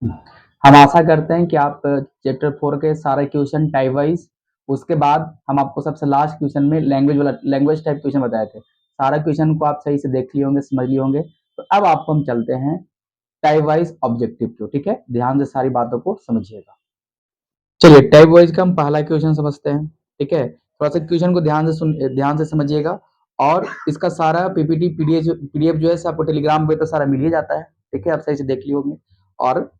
हम आशा करते हैं कि आप चैप्टर 4 के सारे क्वेश्चन टाइप वाइज, उसके बाद हम आपको सबसे लास्ट क्वेश्चन में लैंग्वेज टाइप क्वेश्चन बताए थे, सारा क्वेश्चन को आप सही से देख लिए होंगे, समझ लिए होंगे। तो अब आपको हम चलते हैं टाइप वाइज ऑब्जेक्टिव को। ठीक है, ध्यान से सारी बातों को समझिएगा। चलिए टाइप वाइज का हम पहला क्वेश्चन समझते हैं। ठीक है, थोड़ा सा क्वेश्चन को ध्यान से समझिएगा। और इसका सारा पीपीटी पीडीएफ जो है आपको टेलीग्राम पे तो सारा मिल ही जाता है। ठीक है, आप सही से देख लिए होंगे। और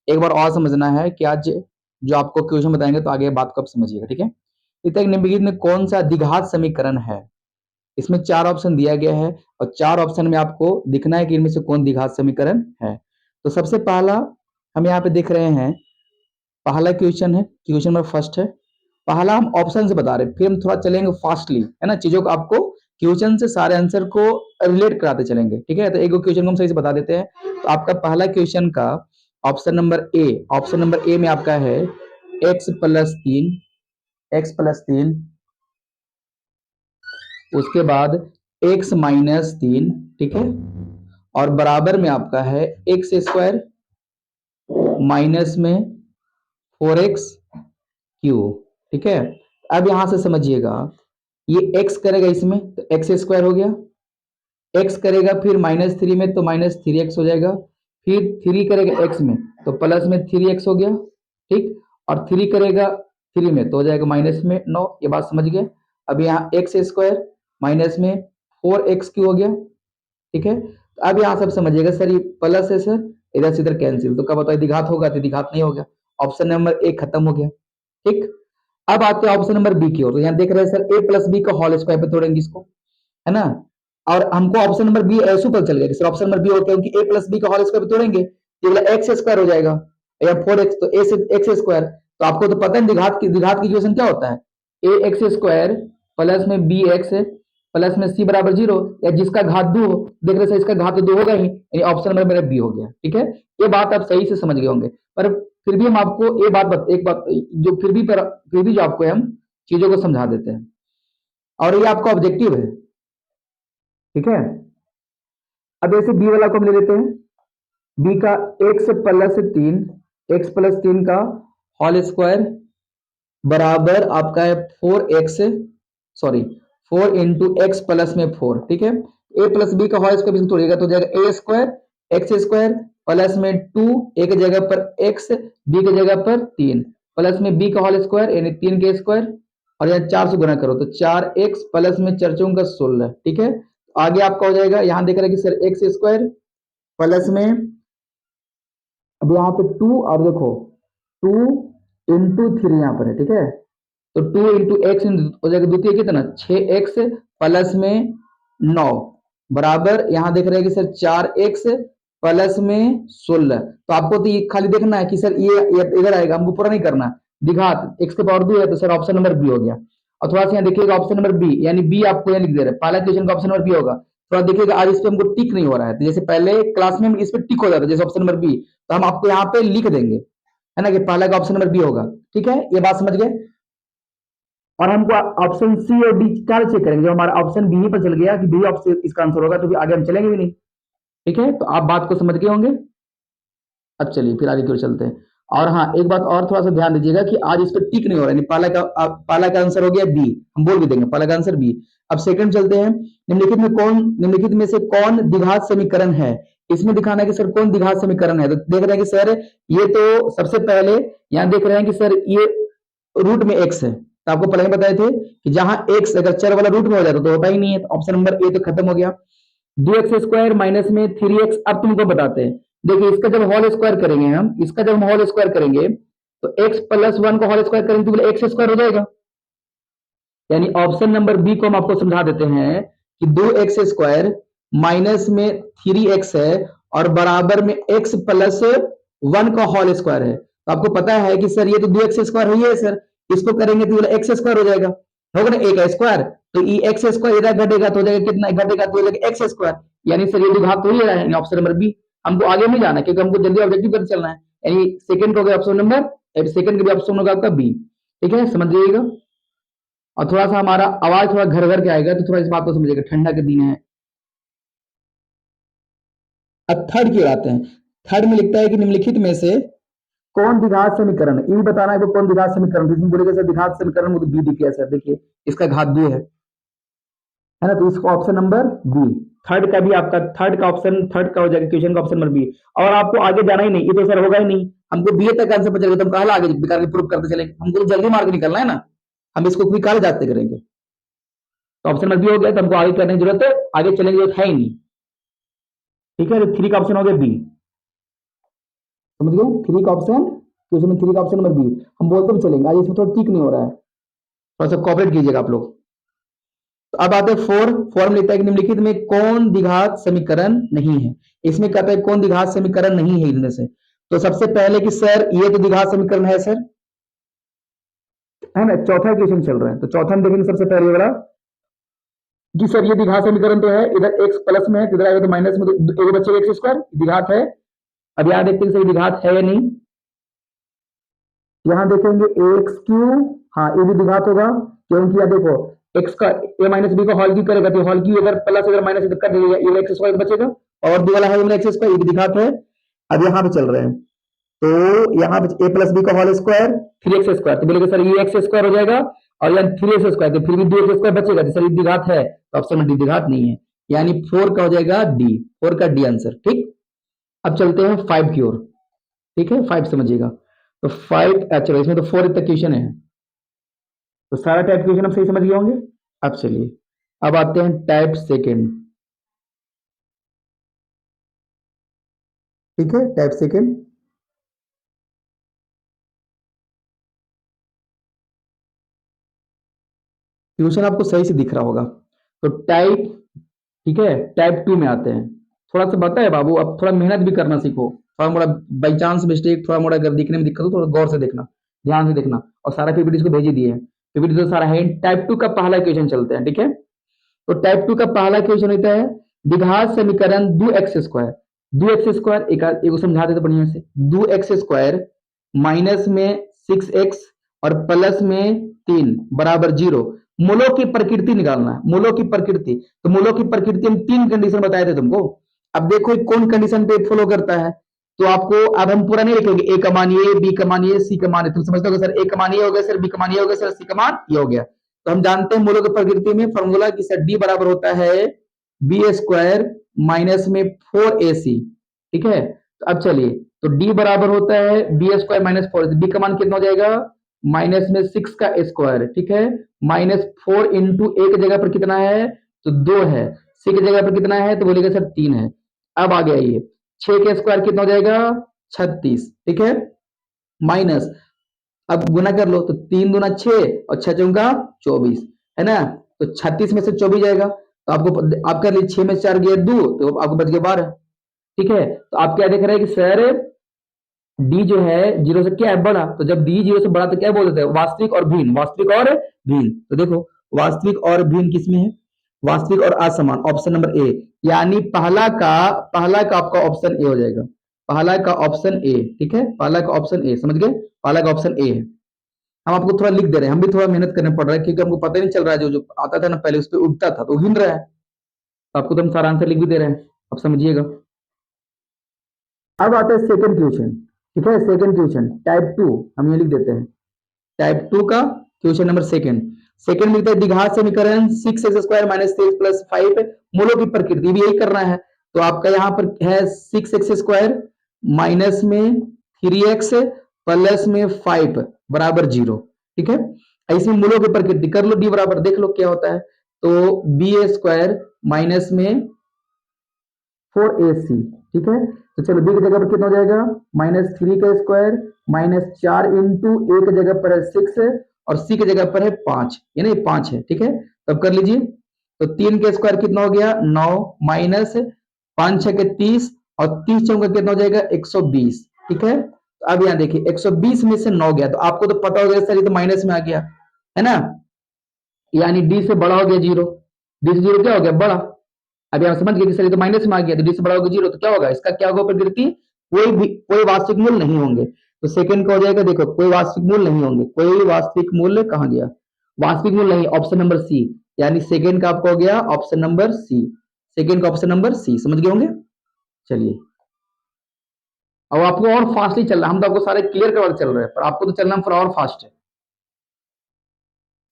एक बार और समझना है कि आज जो आपको क्वेश्चन बताएंगे तो आगे बात को आप समझिएगा। ठीक है, इतना निम्नलिखित में कौन सा द्विघात समीकरण है? इसमें 4 ऑप्शन दिया गया है और 4 ऑप्शन में आपको दिखना है कि इनमें से कौन द्विघात समीकरण है। तो सबसे पहला हम यहाँ पे देख रहे हैं, पहला क्वेश्चन है, क्वेश्चन नंबर फर्स्ट है। पहला हम ऑप्शन से बता रहे हैं, फिर हम थोड़ा चलेंगे फास्टली, है ना, चीजों को आपको क्वेश्चन से सारे आंसर को रिलेट कराते चलेंगे। ठीक है, तो एक क्वेश्चन को हम सही से बता देते हैं। तो आपका पहला क्वेश्चन का ऑप्शन नंबर ए में आपका है x+3 उसके बाद x-3। ठीक है, और बराबर में आपका है x² माइनस में 4x³ ठीक है, अब यहां से समझिएगा, ये x करेगा इसमें तो x² हो गया, x करेगा फिर -3 में तो -3x हो जाएगा, फिर 3 करेगा x में तो प्लस में 3x हो गया। ठीक, और 3 करेगा 3 में तो हो जाएगा माइनस में 9। ये बात समझ गए। अब यहाँ x² माइनस में 4x³ हो गया। ठीक है, तो अब यहाँ सब समझिएगा, सर ये प्लस है सर, इधर से इधर कैंसिल, तो कब बताओ द्विघात होगा तो द्विघात नहीं होगा। ऑप्शन नंबर ए खत्म हो गया। ठीक, अब आते हैं ऑप्शन नंबर बी की ओर। तो यहाँ देख रहे हैं सर a+b का होल स्क्वायर पे तोड़ेंगे इसको, है ना। और हमको ऑप्शन नंबर बी ऐसे पता चल गया कि सर ऑप्शन नंबर बी होता है कि a+b का होल स्क्वायर पे तोड़ेंगे तो बोला x² हो जाएगा या 4x, तो a से x²। तो आपको तो पता है द्विघात की इक्वेशन क्या होता है, ax² प्लस में bx प्लस में c बराबर 0, या जिसका घात 2 हो। देख रहे सर इसका घात तो 2 होगा ही, यानी ऑप्शन नंबर मेरा बी हो गया। ठीक है, ये बात आप सही से समझ गए होंगे। पर फिर भी हम आपको एक बात जो फिर भी जो आपको हम चीजों को समझा देते हैं, और ये आपका ऑब्जेक्टिव है। ठीक है, अब ऐसे बी वाला को हम ले लेते हैं। बी का x+3 का होल स्क्वायर बराबर आपका है 4x, सॉरी 4 × x+4। ठीक है, a+b का होल स्क्वायर तोड़िएगा तो हो जाएगा a² x² प्लस में 2 a की जगह पर x, b की जगह पर 3 प्लस में b का होल स्क्वायर यानी 3 के स्क्वायर, और यहाँ 4 से गुना करो तो 4x प्लस में 4 का 16। ठीक है, आगे आपका हो जाएगा, यहाँ देख रहे हैं कि सर x² प्लस में, अब यहाँ पे 2 और देखो 2 × 3 यहाँ पर है। ठीक है, तो 2 × x हो जाएगा द्वितीय कितना 6x प्लस में 9 बराबर, यहाँ देख रहे हैं कि सर 4x प्लस में 16। तो आपको तो ये खाली देखना है कि सर ये इधर आएगा, हमको पूरा नहीं करना। द्विघात x के पावर 2 है तो सर ऑप्शन नंबर बी हो गया। और थोड़ा सा यहाँ देखिएगा ऑप्शन नंबर बी, यानी बी आपको यहाँ लिख दे रहे हैं, पहला क्वेश्चन का ऑप्शन नंबर बी होगा। थोड़ा देखिएगा आज इस पे हमको टिक नहीं हो रहा है, तो जैसे पहले क्लास में इस पे टिक हो जाता है जैसे ऑप्शन नंबर बी, तो हम आपको यहाँ पे लिख देंगे, है ना, कि पहला का ऑप्शन नंबर बी होगा। ठीक है, ये बात समझ गए। और हमको ऑप्शन सी और डी क्या चेक करेंगे, जब हमारा ऑप्शन बी ही पर चल गया कि बी ऑप्शन इसका आंसर होगा तो भी आगे हम चलेंगे भी नहीं। ठीक है, तो आप बात को समझ गए होंगे। अब चलिए फिर आगे की ओर चलते हैं। और हाँ, एक बात और थोड़ा सा ध्यान दीजिएगा कि आज इस पर टिक नहीं हो रहा है, पाला का आंसर हो गया बी, हम बोल भी देंगे पाला का आंसर बी। अब सेकंड चलते हैं, निम्नलिखित में से कौन द्विघात समीकरण है? इसमें दिखाना है कि सर कौन द्विघात समीकरण है। तो देख रहे हैं कि सर ये तो सबसे पहले यहाँ देख रहे हैं कि सर ये रूट में x है, तो आपको पहले बताए थे कि जहां x अगर चर वाला रूट में हो जाता तो होता ही नहीं है, तो ऑप्शन नंबर ए तो खत्म हो गया। 2x² माइनस में 3x, अब तुमको बताते हैं, देखिए इसका जब होल स्क्वायर करेंगे हम, इसका जब हम होल स्क्वायर करेंगे तो x+1 का होल स्क्वायर करेंगे तो x² हो जाएगा। यानी ऑप्शन नंबर बी को हम आपको समझा देते हैं कि 2x² माइनस में 3x है और बराबर में x+1 का होल स्क्वायर है। तो आपको पता है कि सर ये तो 2x² ही है सर, इसको करेंगे तो x² हो जाएगा, होगा ना, एक स्क्वायर, तो ये x² इधर घटेगा तो हो जाएगा कितना, घटेगा तो हो जाएगा x², यानी सर ये द्विघात तो ही रहा है, ऑप्शन नंबर बी। हमको आगे नहीं जाना क्योंकि हमको जल्दी ऑब्जेक्टिव पर चलना है, यानी सेकंड हो गया ऑप्शन नंबर, सेकंड का भी ऑप्शन होगा आपका बी। ठीक है, समझ जाइएगा। और थोड़ा सा हमारा आवाज थोड़ा घर घर के आएगा तो थोड़ा इस बात को समझिएगा, ठंडा के दिन है। अब थर्ड की ओर आते हैं। थर्ड में लिखता है कि निम्नलिखित में से कौन द्विघात समीकरण, ये भी बताना है कि कौन द्विघात समीकरण, जिसमें बोलेगा सर द्विघात समीकरण वो तो बी दिख गया सर, देखिए इसका घात 2 है ना, तो इसका ऑप्शन नंबर बी। थर्ड का भी आपका, थर्ड का ऑप्शन, थर्ड का हो जाएगा क्वेश्चन का ऑप्शन नंबर बी। और आपको आगे जाना ही नहीं, ये तो सर होगा ही नहीं, हमको बी तक आंसर पता चलेगा, तो हम कहा आगे बेकार प्रूव करते चलेंगे, हमको तो जल्दी मार्क निकलना है ना, हम इसको भी काल जाते करेंगे। तो ऑप्शन नंबर बी हो गया, तो हमको आगे करने की जरूरत है, आगे चलने की जरूरत है ही नहीं। ठीक है, तो 3 का ऑप्शन हो गया बी, समझ गए, 3 का ऑप्शन, क्वेश्चन में 3 का ऑप्शन नंबर बी। हम बोलते भी चलेंगे, आज इसमें थोड़ा टिक नहीं हो रहा है, थोड़ा सा कॉपरेट कीजिएगा आप लोग। तो अब आते हैं 4, फॉर्म लिखता है कि निम्नलिखित में कौन द्विघात समीकरण नहीं है। इसमें कहता है कौन द्विघात समीकरण नहीं है इनमें से। तो सबसे पहले कि सर ये तो द्विघात समीकरण है सर, है ना, चौथा क्वेश्चन चल रहा है, तो चौथा में देखेंगे सबसे पहले वाला कि सर ये द्विघात समीकरण तो है, इधर x प्लस में है, इधर आएगा तो माइनस में, तो एक बच्चे एक्स स्क्वायर द्विघात है। अब यहाँ देखते हैं सर द्विघात है या नहीं, यहाँ देखेंगे एक्स क्यू, हाँ ये भी द्विघात होगा, क्योंकि यहाँ देखो x का a माइनस बी का हॉल क्यू करेगा, तो हॉल क्यू अगर प्लस अगर माइनस कर देगा, ये एक्स स्क्वायर बचेगा, और दो वाला है एक्स स्क्वायर, ये भी द्विघात है। अब यहाँ पे चल रहे हैं, तो यहाँ पे a प्लस बी का होल स्क्वायर 3x स्क्वायर, तो बोलेगा सर ये x स्क्वायर हो जाएगा, और यहाँ 3x स्क्वायर, तो फिर भी 2x स्क्वायर बचेगा, तो सर ये द्विघात है, तो ऑप्शन में डी द्विघात नहीं है, यानी 4 का हो जाएगा डी, 4 का डी आंसर। ठीक, अब चलते हैं 5 की ओर। ठीक है, 5 समझिएगा, तो 5, चलो इसमें तो 4 तक क्वेश्चन है, तो सारा टाइप क्वेश्चन आप सही समझ गए होंगे। अब चलिए, अब आते हैं टाइप सेकेंड। ठीक है, टाइप सेकेंड, क्वेश्चन आपको सही से दिख रहा होगा। तो टाइप, ठीक है, टाइप 2 में आते हैं। थोड़ा सा बता है बाबू, अब थोड़ा मेहनत भी करना सीखो, थोड़ा मोड़ा बाई चांस मिस्टेक, थोड़ा मोड़ा अगर दिखने में दिक्कत हो, थोड़ा गौर से देखना, ध्यान से देखना, और सारा पीपीटी इसको भेज दिए हैं, पीपीटी तो सारा है। टाइप 2 का पहला क्वेश्चन चलते हैं। ठीक है, तो टाइप 2 का पहला क्वेश्चन होता है द्विघात समीकरण 2x स्क्वायर, 2x स्क्वायर एक समझा देते बढ़िया से, 2x स्क्वायर माइनस में 6x और प्लस में 3 बराबर 0, मूलों की प्रकृति निकालना है, मूलों की प्रकृति। तो मूलों की प्रकृति हम 3 कंडीशन बताए थे तुमको। अब देखो कौन कंडीशन पे फॉलो करता है, तो आपको अब हम पूरा नहीं लिखेंगे, ए का मान ये, बी का मान ये, सी का मान ये, तुम समझते हो सर ए का मान ये हो गया सर, बी का मान ये हो गया सर, सी का मान ये हो गया। तो हम जानते हैं मूलों की प्रकृति में फॉर्मूला कि सर डी बराबर होता है बी स्क्वायर माइनस में 4ac। ठीक है, तो अब चलिए, तो डी बराबर होता है बी स्क्वायर माइनस 4, बी का मान कितना हो जाएगा, माइनस में 6 का स्क्वायर, ठीक है, माइनस 4 इंटू ए की जगह पर कितना है, तो 2 है, सी की जगह पर कितना है, तो बोलेगा सर 3 है। अब आ गया ये 6 का स्क्वायर कितना हो जाएगा, 36। ठीक है, माइनस, अब गुना कर लो, तो 3 दूना 6 और 6 चौका 24, है ना, तो 36 में से 24 जाएगा, तो आपको आप कर लीजिए 6 में 4 गया 2, तो आपको बच गया 12। ठीक है, तो आप क्या देख रहे हैं कि सर डी जो है जीरो से क्या है बड़ा, तो जब डी जीरो से बड़ा तो क्या बोल देते हैं, वास्तविक और भिन्न, वास्तविक और भिन्न। तो देखो वास्तविक और भिन्न किसमें है, वास्तविक और असमान, ऑप्शन नंबर ए, यानी पहला का आपका ऑप्शन ए हो जाएगा, पहला का ऑप्शन ए। ठीक है, पहला का ऑप्शन ए, समझ गए, पहला का ऑप्शन ए है। हम आपको थोड़ा लिख दे रहे हैं, हम भी थोड़ा मेहनत करना पड़ रहा है, क्योंकि हमको पता नहीं चल रहा है, जो जो आता था ना पहले उस पर उगता था, तो हिल रहा है, तो आपको तो हम सारा आंसर लिख भी दे रहे हैं, अब समझिएगा। अब आता है सेकंड क्वेश्चन। ठीक है, सेकंड क्वेश्चन टाइप 2, हम ये लिख देते हैं, टाइप 2 का क्वेश्चन नंबर सेकंड मिलता है द्विघात समीकरण 6x स्क्वायर माइनस 6 प्लस 5, मूलों की प्रकृति भी यही करना है। तो आपका यहाँ पर है 6x स्क्वायर माइनस में 3x प्लस में 5 बराबर 0। ठीक है, ऐसे मूलों की प्रकृति कर लो, डी बराबर देख लो क्या होता है, तो बी स्क्वायर माइनस में 4ac। ठीक है, तो चलो बी की जगह पर कितना हो जाएगा, माइनस 3 का स्क्वायर माइनस 4 इंटू ए की जगह पर है 6 और सी की जगह पर है 5, ये नहीं 5 है। ठीक है, तब कर लीजिए, तो 3 का स्क्वायर कितना हो गया 9 माइनस 5 6 के 30 और 30 चौका कितना हो जाएगा 120। ठीक है, तो अब यहाँ देखिए 120 में से 9 गया, तो आपको तो पता हो गया सर ये तो माइनस में आ गया, है ना, यानी डी से बड़ा हो गया 0, डी से 0 क्या हो गया बड़ा। अब यहाँ समझ गए कि सर ये तो माइनस में आ गया, तो डी से बड़ा होगा 0, तो क्या होगा इसका, क्या होगा प्रकृति, कोई वास्तविक मूल्य नहीं होंगे। तो सेकंड का हो जाएगा, देखो कोई वास्तविक मूल्य नहीं होंगे, कोई वास्तविक मूल्य कहाँ गया, वास्तविक मूल्य नहीं, ऑप्शन नंबर सी, यानी सेकंड का आपका हो गया ऑप्शन नंबर सी, सेकंड का ऑप्शन नंबर सी, समझ गए होंगे। चलिए और आपको और फास्टली चल रहा है, हम तो आपको सारे क्लियर करवा चल रहे हैं, पर आपको तो चलना फिर और फास्ट है।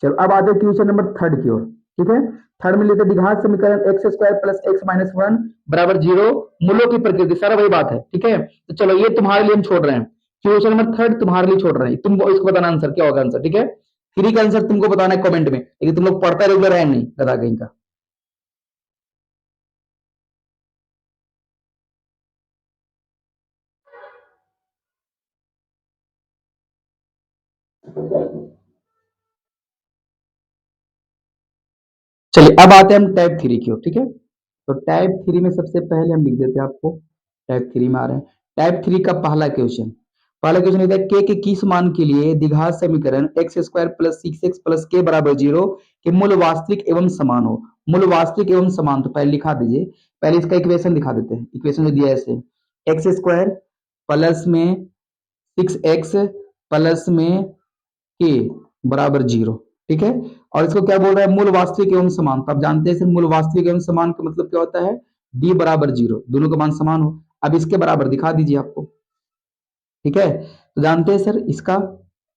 चलो अब आते हैं क्वेश्चन नंबर थर्ड की ओर। ठीक है, थर्ड में लेते हैं द्विघात समीकरण x square plus x minus one बराबर जीरो, मूलों की प्रकृति, सारा वही बात है। ठीक है, तो चलो ये तुम्हारे लिए हम छोड़ रहे हैं, क्वेश्चन नंबर थर्ड तुम्हारे लिए छोड़ रहे हैं, तुमको इसको बताना आंसर क्या होगा आंसर। ठीक है, थ्री का आंसर तुमको बताना है कमेंट में, लेकिन तुम लोग पढ़ता रेगुलर है नहीं, गधा कहीं का। चलिए अब आते हैं हम टाइप थ्री की ओर। ठीक है, तो टाइप थ्री में सबसे पहले हम लिख देते हैं आपको, टाइप थ्री में आ रहे हैं। टाइप थ्री का पहला क्वेश्चन, पहला क्वेश्चन होता है के किस मान के लिए द्विघात समीकरण x square plus six x plus के बराबर जीरो के मूल वास्तविक एवं समान हो। मूल वास्तविक एवं समान, तो पहले लिखा दीजिए, पहले इसका इक्वेशन लिखा देते हैं। इक्वेशन जो दिया है ऐसे, एक्स स्क्वायर प्लस में सिक्स एक्स प्लस में के बराबर जीरो। ठीक है, और इसको क्या बोल रहा है, मूल वास्तविक एवं समान। तो आप जानते हैं मूल वास्तविक एवं समान का मतलब क्या होता है, डी बराबर जीरो, दोनों का मान समान हो। अब इसके बराबर दिखा दीजिए आपको। ठीक है, तो जानते हैं सर इसका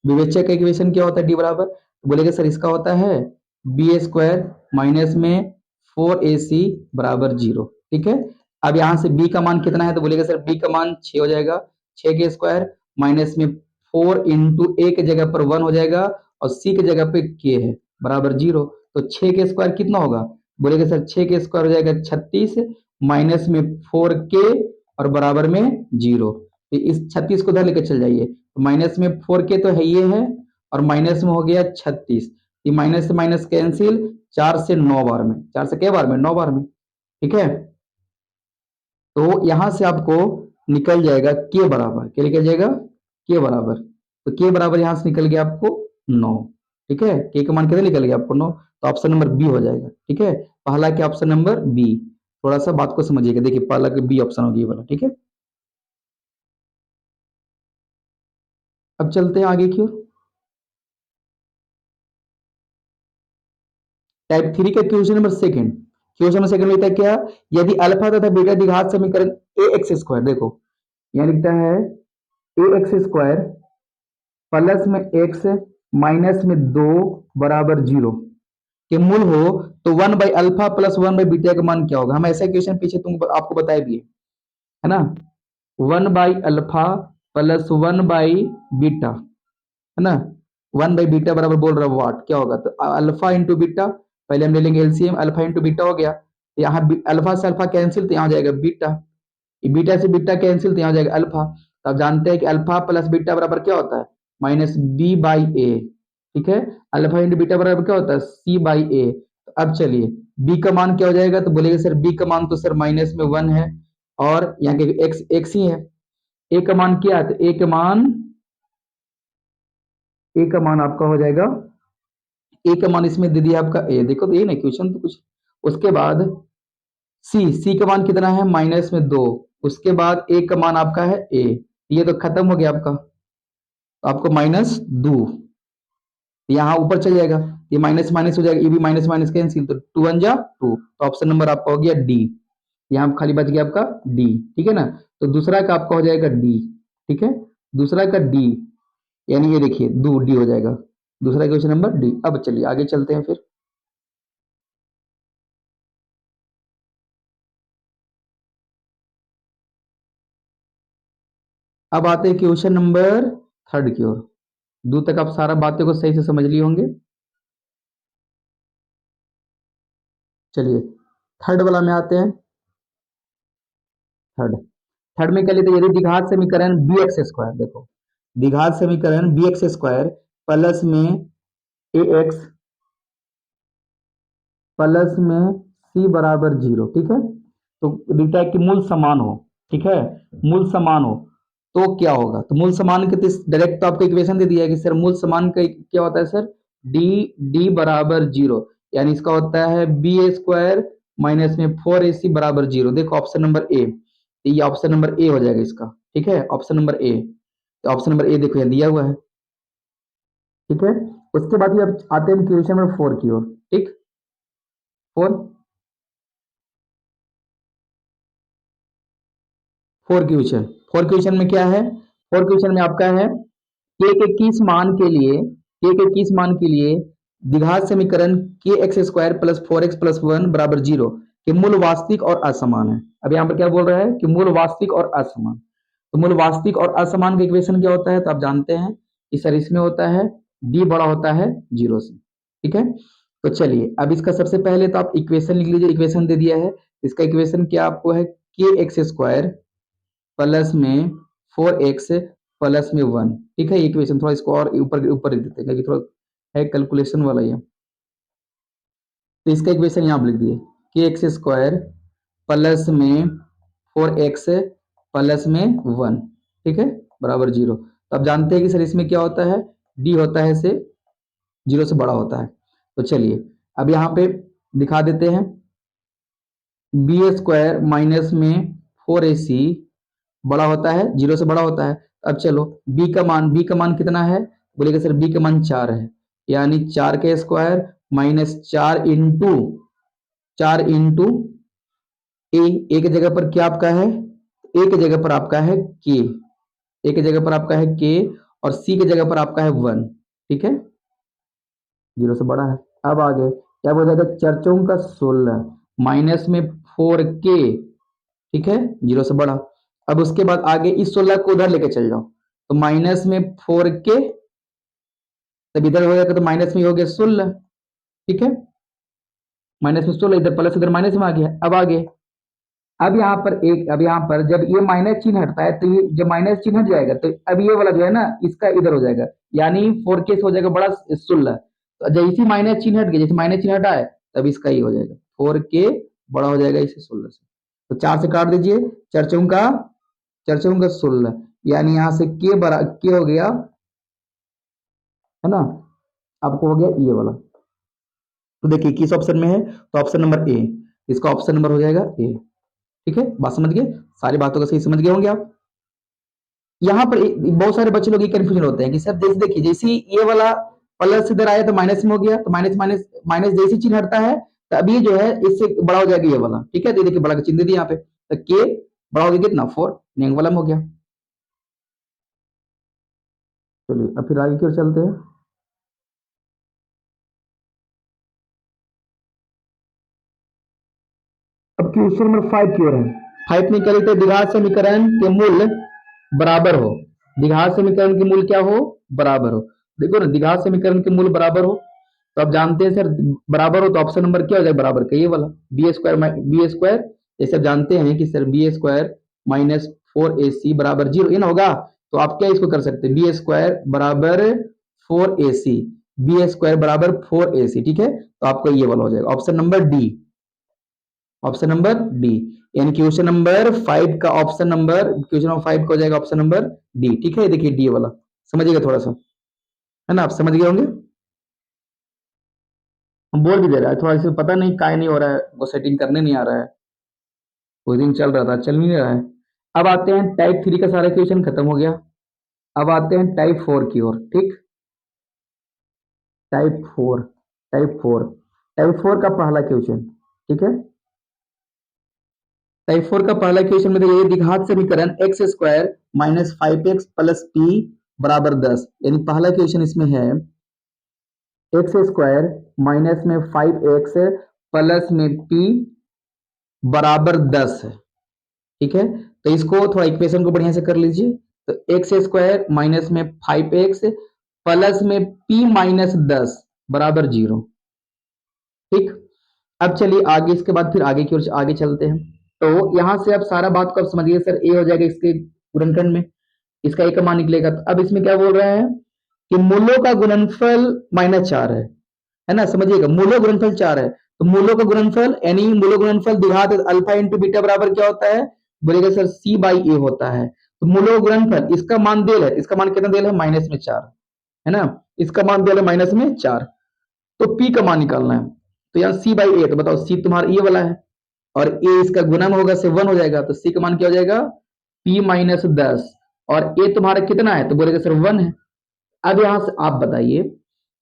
विवेच्य का इक्वेशन क्या होता है, डी बराबर, तो बोलेंगे सर इसका होता है बी स्क्वायर माइनस में फोर ए सी बराबर जीरो। ठीक है, अब यहां से बी का मान कितना है, तो बोलेगा सर बी का मान 6 हो जाएगा, 6 के स्क्वायर माइनस में फोर इंटू ए के जगह पर वन हो जाएगा, और सी के जगह पे के है बराबर जीरो। तो 6 के स्क्वायर कितना होगा, बोलेगा सर 6 के स्क्वायर हो जाएगा 36 माइनस में फोर के और बराबर में जीरो। तो इस 36 को उधर लेकर चल जाइए, तो माइनस में फोर के तो है ये है, और माइनस में हो गया 36, ये माइनस से माइनस कैंसिल, 4 से 9 बार में, 4 से कै बार में, 9 बार में। ठीक है, तो यहां से आपको निकल जाएगा के बराबर, क्या निकल जाएगा, के बराबर, तो के बराबर यहां से निकल गया आपको 9। ठीक है, के का मान कितना निकल गया आपको 9, तो ऑप्शन नंबर बी हो जाएगा। ठीक है, पहला के ऑप्शन नंबर बी, थोड़ा सा बात को समझिएगा, देखिए पहला के बी ऑप्शन होगी ये वाला। ठीक है, अब चलते हैं आगे की ओर। टाइप थ्री का question number second, question number second लिखता है क्या, यदि अल्फा तथा बीटा द्विघात समीकरण ए एक्स स्क्वायर, देखो यहाँ लिखता है ए एक्स स्क्वायर प्लस में एक्स माइनस में दो बराबर जीरो के मूल हो, तो one by alpha plus one by beta का मान क्या होगा। हम ऐसा क्वेश्चन पीछे तुम आपको बताए भी है ना, one by alpha plus one by beta, है ना, वन बाई बीटा बराबर बोल रहा है वाट, क्या होगा, तो अल्फा इंटू बीटा, पहले हम ले लेंगे एलसीएम, अल्फा इंटू बीटा हो गया, यहाँ अल्फा से अल्फा कैंसिल, तो यहाँ हो जाएगा बीटा, बीटा से बीटा कैंसिल, तो यहाँ हो जाएगा अल्फा। तो आप जानते हैं कि अल्फा प्लस बीटा बराबर क्या होता है, माइनस बी बाई ए। ठीक है, अल्फा इंटू बीटा बराबर क्या होता है, सी बाई ए। अब चलिए बी का मान क्या हो जाएगा, तो बोलेगा सर बी का मान तो सर माइनस में वन है, और यहाँ के एक्स एक्स ही है। ए का मान क्या है, तो ए का मान, ए का मान आपका हो जाएगा, ए का मान इसमें दे दिया आपका ए, देखो तो ये ना क्वेश्चन तो कुछ। उसके बाद सी, सी का मान कितना है, माइनस में दो, उसके बाद ए का मान आपका है ए, ये तो खत्म हो गया आपका, तो आपको माइनस दो, यहाँ ऊपर चल जाएगा, ये माइनस माइनस हो जाएगा, ये भी माइनस माइनस कैंसिल, तो टू वन जा टू, तो ऑप्शन नंबर आपका हो गया डी, यहाँ खाली बच गया आपका डी। ठीक है ना, तो दूसरा का आपका हो जाएगा डी। ठीक है, दूसरा का डी, यानी ये देखिए दो डी हो जाएगा, दूसरा क्वेश्चन नंबर डी। अब चलिए आगे चलते हैं फिर। अब आते हैं क्वेश्चन नंबर थर्ड की ओर। दूर तक आप सारा बातें को सही से समझ लिए होंगे। चलिए थर्ड वाला में आते हैं। थर्ड, थर्ड में क्या लेते हैं, यदि द्विघात समीकरण बी एक्स स्क्वायर, देखो द्विघात समीकरण बी एक्स स्क्वायर प्लस में ए एक्स प्लस में सी बराबर जीरो। ठीक है, तो डेटा की मूल समान हो। ठीक है, मूल समान हो तो क्या होगा, तो मूल समान के डायरेक्ट तो आपको इक्वेशन दे दिया है कि सर मूल समान का क्या होता है सर, डी, डी बराबर जीरो, यानी इसका होता है बी स्क्वायर माइनस में फोर ए सी बराबर जीरो। देखो ऑप्शन नंबर ए, ये ऑप्शन नंबर ए हो जाएगा इसका। ठीक है, ऑप्शन नंबर ए, तो ऑप्शन नंबर ए देखो यहाँ दिया हुआ है। ठीक है, उसके बाद ही अब आते हैं क्वेश्चन नंबर फोर की ओर। ठीक, four, four question, four question में क्या है, फोर क्वेश्चन में आपका है के के किस मान के लिए, के के किस मान के लिए द्विघात समीकरण के x square plus four x plus one बराबर जीरो के मूल वास्तविक और असमान है। अब यहाँ पर क्या बोल रहा है कि मूल वास्तविक और असमान। तो मूल वास्तविक और असमान का इक्वेशन क्या होता है, तो आप जानते हैं कि सर इसमें होता है b बड़ा होता है जीरो से। ठीक है, तो चलिए अब इसका सबसे पहले तो आप इक्वेशन लिख लीजिए, इक्वेशन दे दिया है। इसका इक्वेशन क्या आपको है, के एक्स स्क्वायर प्लस में फोर एक्स प्लस में वन। ठीक है, इक्वेशन थोड़ा इसको और ऊपर ऊपर लिख देते हैं क्योंकि थोड़ा है कैलकुलेशन वाला ये। तो इसका इक्वेशन यहाँ आप लिख दिए, के एक्स स्क्वायर प्लस में फोर एक्स प्लस में वन, ठीक है, बराबर जीरो। तो आप जानते हैं कि सर इसमें क्या होता है, डी होता है से जीरो से बड़ा होता है। तो चलिए अब यहाँ पे दिखा देते हैं, बी स्क्वायर माइनस में फोर ए सी बड़ा होता है, जीरो से बड़ा होता है। अब चलो बी का मान कितना है, बोलेगा सर बी का मान चार है, यानी चार के स्क्वायर माइनस चार इंटू ए, एक जगह पर क्या आपका है, एक जगह पर आपका है के, एक जगह पर आपका है के और सी की जगह पर आपका है वन। ठीक है, जीरो से बड़ा है। अब आगे क्या बोल जाएगा, चर्चों का 16 माइनस में फोर के, ठीक है, जीरो से बड़ा। अब उसके बाद आगे इस 16 को उधर लेके चल जाओ, तो माइनस में फोर के, तब इधर हो जाएगा तो माइनस में हो गया 16। ठीक है, माइनस में 16, इधर प्लस इधर माइनस में आ गया। अब आगे अब यहाँ पर जब ये माइनस चिन्ह हटता है, तो ये जब माइनस चिन्ह हट जाएगा तो अब ये वाला जो है ना इसका इधर हो जाएगा, यानी फोर के हो जाएगा बड़ा 16। तो जैसे माइनस चिन्ह हट गया, जैसे माइनस चिन्ह हटा है तब इसका ये हो जाएगा, फोर के बड़ा हो जाएगा इसे 16 से। तो चार से काट दीजिए, चर्चों का 16, यानी यहाँ से के हो गया, है ना, आपको हो गया ये वाला। तो देखिए किस ऑप्शन में है, तो ऑप्शन नंबर ए, इसका ऑप्शन नंबर हो जाएगा ए। ठीक है, बात समझ गए, सारी बातों को सही समझ गए होंगे आप। यहाँ पर बहुत सारे बच्चे लोग ये कंफ्यूजन होते हैं कि सर देखिए जैसे ये वाला प्लस इधर आया तो माइनस में हो गया, तो माइनस माइनस माइनस जैसे चिन्ह हटता है तो अभी जो है इससे बड़ा हो जाएगा ये वाला। ठीक है, तो देखिए बड़ा का चिन्ह दे दिया यहाँ पे, तो के बड़ा हो गया कितना, फोर, नेंग वाला में हो गया। चलिए अब फिर आगे की ओर चलते हैं। अब क्वेश्चन नंबर 5 की ओर है। 5 में क्या लिखते हैं, द्विघात समीकरण के मूल बराबर हो, द्विघात समीकरण के मूल क्या हो, बराबर हो। देखो ना, द्विघात समीकरण के मूल बराबर हो, तो आप जानते हैं सर बराबर हो तो ऑप्शन नंबर क्या हो जाएगा, बराबर का ये वाला बी स्क्वायर, जैसे आप जानते हैं कि sir B square minus four A C बराबर जीरो, ये ना होगा। तो आप क्या इसको कर सकते हैं, बी स्क्वायर बराबर four A C, B square बराबर फोर ए सी। ठीक है, तो आपका ये वाला हो जाएगा option number D, option number D, यानी क्वेश्चन नंबर 5 का ऑप्शन नंबर, क्वेश्चन नंबर 5 का हो जाएगा ऑप्शन नंबर डी। ठीक है, देखिए डी वाला समझिएगा थोड़ा सा, है ना, आप समझ गए होंगे। हम बोल भी दे रहा है थोड़ा, इसे पता नहीं काय नहीं हो रहा है, वो सेटिंग करने नहीं आ रहा है, उस दिन चल रहा था, चल नहीं रहा है। अब आते हैं टाइप 3 का सारा क्वेश्चन खत्म हो गया। अब आते हैं टाइप 4 की ओर। ठीक, टाइप 4, टाइप 4 का पहला क्वेश्चन। ठीक है, टाइप 4 का पहला क्वेश्चन में देखिए, द्विघात समीकरण x square minus five x plus P बराबर 10, यानी पहला क्वेश्चन इसमें है एक्स स्क्वायर माइनस में फाइव एक्स प्लस में पी बराबर 10 है। ठीक है, तो इसको थोड़ा इक्वेशन को बढ़िया से कर लीजिए। तो एक्स स्क्वायर माइनस में फाइव एक्स प्लस में पी माइनस 10 बराबर जीरो। ठीक, अब चलिए आगे, इसके बाद फिर आगे की ओर आगे चलते हैं। तो यहां से अब सारा बात को आप समझिए, सर ए हो जाएगा इसके गुणनखंड में, इसका ए का मान निकलेगा। तो अब इसमें क्या बोल रहे हैं कि मूलों का गुणनफल माइनस 4 है ना, समझिएगा मूलों गुणनफल 4 है, तो मूलों का गुणनफल यानी मूलों गुणनफल द्विघात अल्फा इंटू बीटा बराबर क्या होता है, बोलेगा सर सी बाई ए होता है। तो मूलों गुणनफल, इसका मान देल है, इसका मान कितना देल है, माइनस में 4, है ना, इसका मान देल है माइनस में 4। तो पी का मान निकालना है, तो यहाँ सी बाई ए, तो बताओ सी तुम्हारा ये वाला है और ए इसका गुणन होगा से 1 हो जाएगा, तो सी का मान क्या हो जाएगा, पी माइनस 10, और ए तुम्हारा कितना है, तो बोलेगा सर 1 है। अब यहां से आप बताइए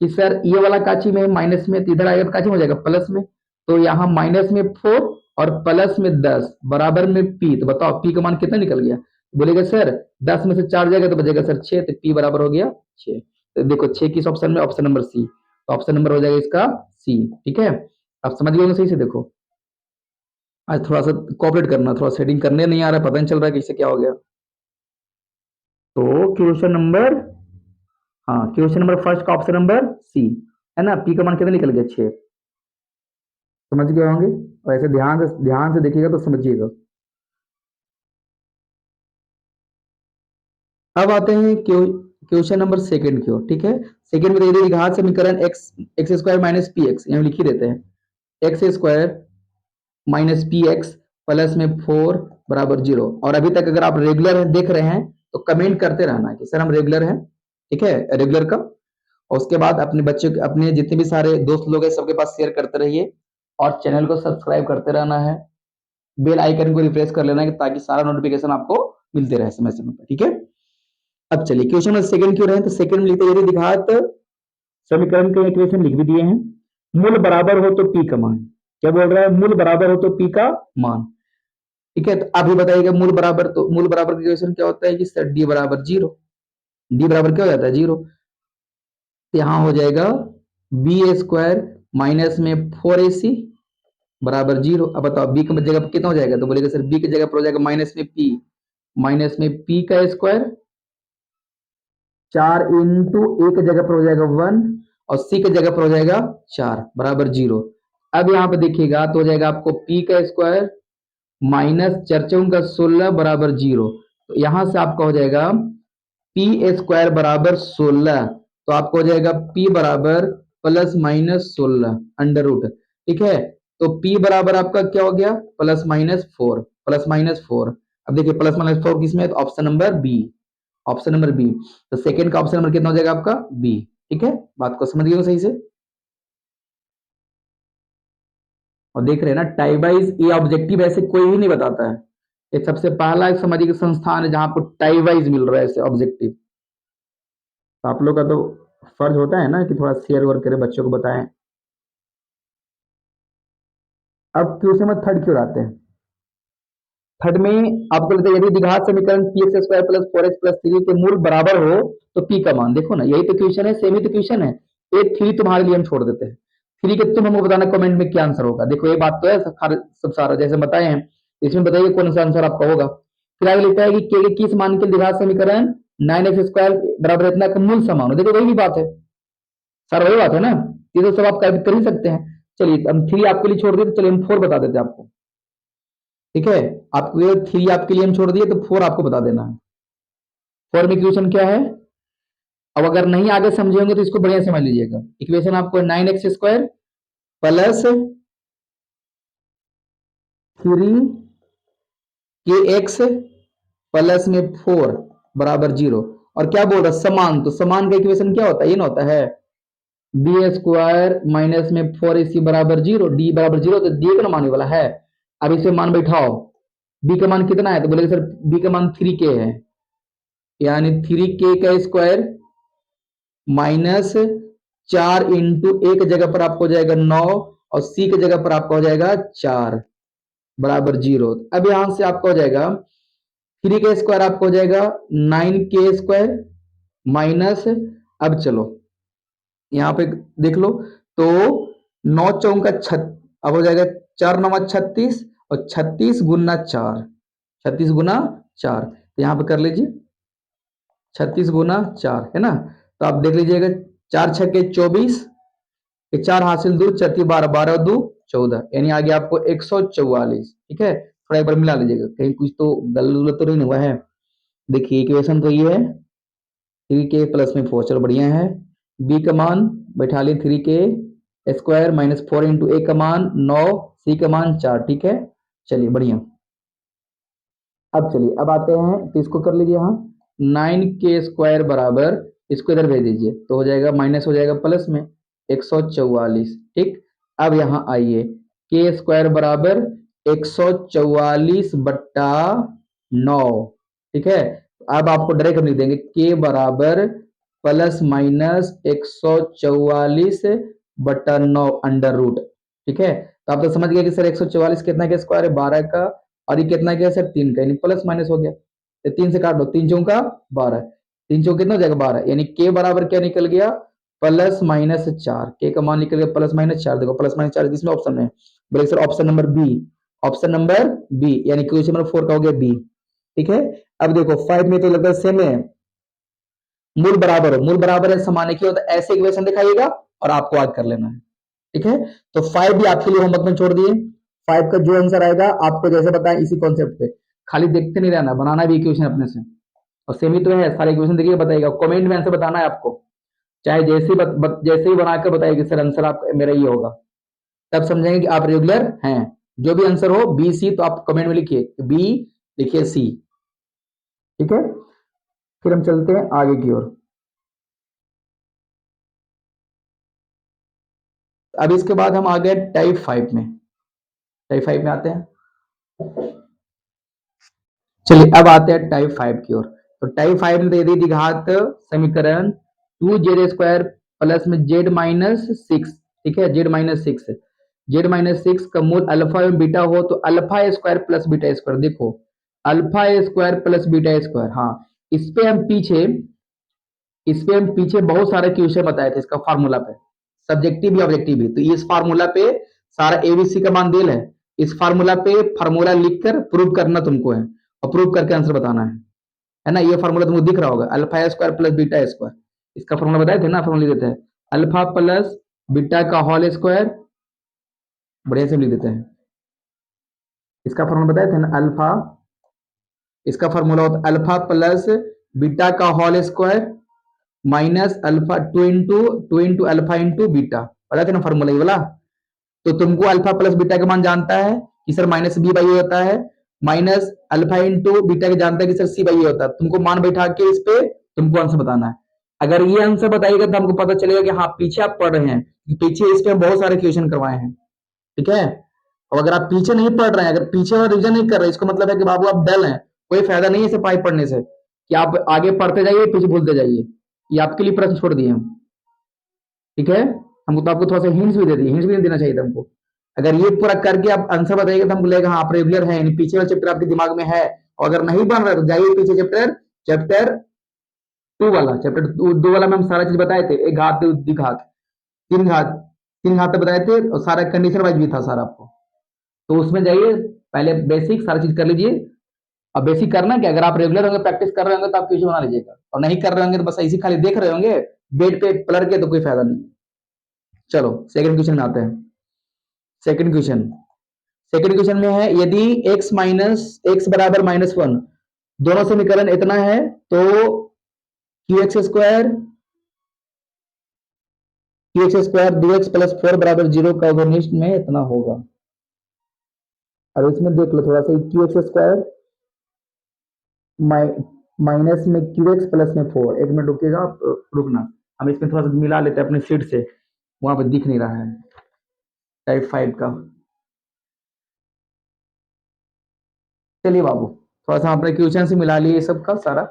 कि सर ये वाला काची में माइनस में, तो इधर आएगा तो काची में हो जाएगा प्लस में, तो यहाँ माइनस में 4 और प्लस में 10 बराबर में पी, तो बताओ पी का मान कितना निकल गया? बोलेगा सर 10 में से 4 जाएगा तो बचेगा सर 6, तो पी बराबर हो गया 6। तो देखो 6 किस ऑप्शन में? Option number C. तो ऑप्शन नंबर हो जाएगा इसका सी। ठीक है, आप समझ गए होंगे सही से। देखो आज थोड़ा सा कॉपरेट करना, थोड़ा सेटिंग करने नहीं आ रहा है, पता नहीं चल रहा है कि इससे क्या हो गया। तो क्वेश्चन नंबर, हाँ क्वेश्चन नंबर फर्स्ट का ऑप्शन नंबर सी है ना। पी का मान कितना निकल गया? 6। समझ गए होंगे, और ऐसे ध्यान से देखिएगा तो समझिएगा। अब आते हैं क्वेश्चन नंबर सेकंड की ओर। ठीक है, सेकंड में देखिए घात समीकरण x x square minus P x, यहाँ लिख ही देते हैं x square minus P x plus में 4 बराबर 0। और अभी तक अगर आप रेगुलर देख रहे हैं तो कमेंट करते रहना कि सर हम रेगुलर हैं। ठीक है, रेगुलर का। और उसके बाद अपने बच्चे, अपने जितने भी सारे दोस्त लोग हैं सबके पास शेयर करते रहिए, और चैनल को सब्सक्राइब करते रहना है। बेल आइकन को रिफ्रेश कर लेना है ताकि सारा नोटिफिकेशन आपको मिलते रहे समय समय पर। ठीक है, अब चलिए क्वेश्चन नंबर सेकंड क्यों रहे, तो सेकंड में लिखते हैं यदि द्विघात समीकरण के इक्वेशन लिख भी दिए हैं, मूल बराबर हो तो पी का मान। क्या बोल रहा है? मूल बराबर हो तो पी का मान। ठीक है, तो अभी बताइएगा मूल बराबर, तो मूल बराबर का इक्वेशन क्या होता है कि सर डी बराबर 0। डी बराबर क्या हो जाता है? 0। तो यहां हो जाएगा बी स्क्वायर माइनस में 4ac बराबर 0। अब बताओ बी की जगह पर कितना हो जाएगा? तो बोलेगा सर बी की जगह पर हो जाएगा माइनस में पी का स्क्वायर 4 इंटू ए की जगह पर हो जाएगा 1, और सी की जगह पर हो जाएगा 4 बराबर 0। अब यहाँ पे देखिएगा तो हो जाएगा आपको पी का स्क्वायर माइनस 4 का 16 बराबर 0। तो यहां से आपका हो जाएगा पी स्क्वायर बराबर 16, तो आपको हो जाएगा पी बराबर प्लस माइनस 16 अंडर रूट। ठीक है, तो पी बराबर आपका क्या हो गया? Plus minus 4, plus minus 4। अब देखिए प्लस माइनस 4 किसमें है? तो option number B, option number B. तो सेकंड का ऑप्शन नंबर कितना हो जाएगा आपका? बी। ठीक है, बात को समझ गए हो सही से। और देख रहे हैं ना, टाई वाइज ये ऑब्जेक्टिव ऐसे कोई भी नहीं बताता है, ये सबसे पहला एक सामाजिक संस्थान है जहां आपको टाई वाइज मिल रहा है ऐसे ऑब्जेक्टिव। तो आप लोग का तो फर्ज होता है ना कि थोड़ा शेयर वर्क करें, बच्चों को बताएं। अब क्वेश्चन नंबर थर्ड क्यों आते हैं? थर्ड में आपको लगता है यदि द्विघात समीकरण P x square plus 4x plus 3 के मूल बराबर हो तो पी का मान। देखो ना, यही तो क्वेश्चन है, सेम ही तो क्वेश्चन है। एक 3 तुम्हारे लिए हम छोड़ देते हैं, 3 के तुम हमको बताना कमेंट में क्या आंसर होगा। देखो ये बात तो है सब सारा जैसे बताए हैं, इसमें बताइए कौन सा आंसर आपका होगा। फिर आगे लिखता है कि के किस मान के द्विघात समीकरण 9x स्क्वायर बराबर इतना का मूल समान हो। देखो वही भी बात है, सर वही बात है ना, ये तो सब आप कर ही सकते हैं। चलिए हम 3 आपके लिए छोड़ दिए, तो चलिए हम 4 बता देते हैं आपको। ठीक है, आपको ये 3 आपके लिए हम छोड़ दिए, तो 4 आपको बता देना है। 4 में इक्वेशन क्या है? अब अगर नहीं आगे समझे होंगे तो इसको बढ़िया समझ लीजिएगा। इक्वेशन आपको 9x स्क्वायर प्लस 3 के एक्स प्लस में 4 बराबर 0। और क्या बोल रहा है? समान। तो समान का इक्वेशन क्या होता है? ये ना होता है बी स्क्वायर माइनस में 4ac बराबर 0, डी बराबर 0, तो डी का मान वाला है। अब इसे मान बैठाओ, बी का मान कितना है? तो बोलेगा सर बी का मान 3k है, यानी 3k का स्क्वायर माइनस 4 इंटू ए की जगह पर आपको हो जाएगा 9, और सी की जगह पर आपका हो जाएगा 4 बराबर 0। अब यहां से आपका हो जाएगा 3 का स्क्वायर आपको हो जाएगा 9k स्क्वायर माइनस, अब चलो यहाँ पे देख लो, तो 9 चौका छत, अब हो जाएगा 4 9 36, और 36 गुना 4, 36 गुना 4, तो यहाँ पे कर लीजिए 36 गुना 4 है ना। तो आप देख लीजिएगा 4 6 के 24, 4 हासिल 2 4 12, 12 2 14, यानी आ गया आपको 144। ठीक है, थोड़ा एक बार मिला लीजिएगा, कहीं कुछ तो गलत गुलत तो नहीं हुआ है। देखिए इक्वेशन तो ये है 3k प्लस में 4, चलो बढ़िया है। बी का मान बैठा लिए 3k स्क्वायर माइनस 4 इंटू ए का मान 9, सी का मान 4। ठीक है, चलिए बढ़िया। अब चलिए अब आते हैं, तो इसको कर लीजिए यहाँ 9k स्क्वायर बराबर, इसको इधर भेज दीजिए तो हो जाएगा माइनस हो जाएगा प्लस में 144। ठीक, अब यहाँ आइए के स्क्वायर बराबर 144/9। ठीक है, अब आपको डायरेक्ट लिख देंगे के बराबर प्लस माइनस 144/9 अंडर रूट। ठीक है, तो आप तो समझ गए कि सर 144 कितना का स्क्वायर है, 12 का, और ये कितना का है सर, 3 का, यानी प्लस माइनस हो गया। तो 3 से काट दो, 3 चौका 12, 3 चौक कितना हो जाएगा 12, यानी के बराबर क्या निकल गया, प्लस माइनस 4। के का मान निकल गया प्लस माइनस 4। देखो प्लस माइनस 4 किसमें ऑप्शन में, बोले sir option number B, option number B, यानी क्वेश्चन नंबर 4 का हो गया बी। ठीक है, अब देखो 5 में तो लगता है सेम है, मूल बराबर हो, मूल बराबर है समान है, क्यों होता है, ऐसे इक्वेशन दिखाइएगा और आपको याद कर लेना है। ठीक है, तो 5 भी आपके लिए होमवर्क में छोड़ दिए। 5 का जो आंसर आएगा आपको जैसे बताएं इसी कॉन्सेप्ट पे, खाली देखते नहीं रहना, बनाना भी इक्वेशन अपने से, और सेम ही तो है, सारे इक्वेशन देखिए बताइएगा, कमेंट में आंसर बताना है आपको, चाहे जैसे जैसे ही बनाकर बताइए सर आंसर आप मेरा ये होगा, तब समझेंगे कि आप रेगुलर हैं। जो भी आंसर हो बी सी, तो आप कमेंट में लिखिए बी, लिखिए सी। ठीक है, फिर हम चलते हैं आगे की ओर। अब इसके बाद हम आ गए टाइप 5 में, टाइप 5 में आते हैं। चलिए अब आते हैं टाइप 5 की ओर। तो टाइप 5 में दे दी द्विघात समीकरण 2z² प्लस में z-6। ठीक है, z-6, z-6 का मूल अल्फा एवं बीटा हो तो alpha square plus beta square. देखो alpha square plus beta square, हाँ, इस पे हम पीछे इस पे हम पीछे बहुत सारे क्वेश्चन बताए थे इसका फार्मूला पे, सब्जेक्टिव भी ऑब्जेक्टिव भी। तो इस फार्मूला पे सारा एबीसी का मान देल है, इस फार्मूला पे फार्मूला लिखकर प्रूव करना तुमको है, और प्रूव करके आंसर बताना है ना। ये फार्मूला तुमको दिख रहा होगा, alpha square plus beta square, इसका फार्मूला बताए थे ना, फार्मूला लिख देते हैं अल्फा प्लस बीटा का होल स्क्वायर, बढ़िया से लिख देते हैं, इसका फार्मूला बताए थे ना अल्फा, इसका फार्मूला होता है अल्फा प्लस बीटा का whole square minus alpha two into alpha into beta, पता था ना फॉर्मूला ये वाला। तो तुमको अल्फा प्लस बीटा का मान जानता है कि सर माइनस बी बाई ए होता है, माइनस अल्फा इंटू बीटा का जानता है कि सर सी बाई ए होता है। तुमको मान बैठा के इस पे तुमको आंसर बताना है। अगर ये आंसर बताइएगा तो हमको पता चलेगा कि हाँ पीछे आप पढ़ रहे हैं, पीछे इस पे बहुत सारे क्वेश्चन करवाए हैं। ठीक है, और अगर आप पीछे नहीं पढ़ रहे हैं, अगर पीछे वाला रिविजन नहीं कर रहे, इसका मतलब है कि बाबू आप डल हैं, कोई फायदा नहीं है इसे पाई पढ़ने से, कि आप आगे पढ़ते जाइए पीछे भूलते जाइए। ये आपके लिए प्रश्न छोड़ दिए हम। ठीक है, हमको तो आपको थोड़ा सा हिंट्स भी दे दिए, हिंट्स भी नहीं देना चाहिए था हमको। अगर ये पूरा करके आप आंसर बताइएगा तो हमको लगेगा हाँ आप रेगुलर है, यानी पीछे वाला चैप्टर आपके दिमाग में है। और अगर नहीं बन रहा है तो जाइए पीछे चैप्टर, चैप्टर 2 वाला, चैप्टर 2 वाला में हम सारा चीज बताए थे, एक घात द्विघात, तीन घात, तीन घात बताए थे, और सारा कंडीशन वाइज भी था सारा आपको। तो उसमें जाइए, पहले बेसिक सारा चीज कर लीजिए। अब बेसिक करना क्या, अगर आप रेगुलर होंगे प्रैक्टिस कर रहे होंगे तो आप क्वेश्चन बना लीजिएगा, और नहीं कर रहे होंगे तो बस ऐसे खाली देख रहे होंगे बेड पे पलट के, तो कोई फायदा नहीं। चलो सेकंड क्वेश्चन में आते हैं। सेकंड क्वेश्चन, सेकंड क्वेश्चन में है यदि x माइनस एक्स बराबर -1 दोनों समीकरण इतना है तो Q x square 2x plus 4 बराबर 0 का अवनिष्ठ में इतना होगा। और इसमें देख लो थोड़ा सा, क्यू एक्स स्क्वायर माइनस में क्यू एक्स प्लस में 4, एक मिनट रुकिएगा आप, रुकना, हम इसमें थोड़ा सा मिला लेते हैं अपने शीट से, वहां पर दिख नहीं रहा है टाइप 5 का। चलिए बाबू, थोड़ा सा अपने क्वेश्चन से मिला लिए सब का सारा।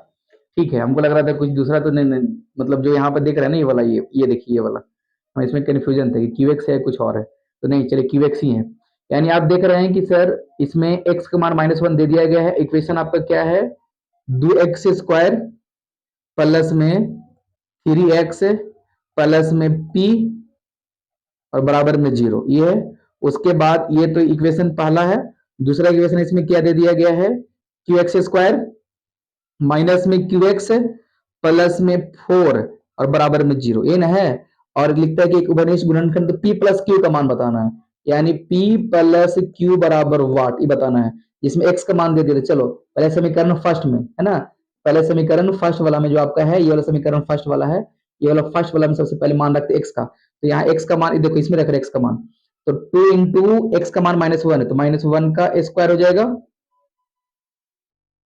ठीक है, हमको लग रहा था कुछ दूसरा तो नहीं, नहीं, मतलब जो यहाँ पर देख रहे हैं ना ये वाला, ये देखिए ये वाला, हम इसमें कंफ्यूजन थे कि क्यू एक्स है कुछ और है, तो नहीं चलिए क्यू एक्स ही है। यानी आप देख रहे हैं कि सर इसमें एक्स का मान -1 दे दिया गया है, इक्वेशन आपका क्या है, 2x² प्लस में 3x प्लस में p और बराबर में 0, ये है। उसके बाद ये तो इक्वेशन पहला है, दूसरा इक्वेशन इसमें क्या दे दिया गया है, क्यू एक्स स्क्वायर माइनस में क्यू एक्स प्लस में 4 और बराबर में 0, ये ना है। और लिखता है कि एक उभयनिष्ठ गुणनखंड तो p प्लस क्यू का मान बताना है, यानी p प्लस क्यू बराबर वाट, ये बताना है। इसमें x का मान दे दिया। चलो पहले समीकरण फर्स्ट में है ना, पहले समीकरण फर्स्ट वाला में जो आपका है, ये वाला समीकरण फर्स्ट वाला है, ये वाला फर्स्ट वाला में सबसे पहले मान रखते x का। तो यहाँ x का मान देखो, इसमें रख रहे x का मान, तो 2 इंटू एक्स का मान -1 है, तो -1 का स्क्वायर हो जाएगा,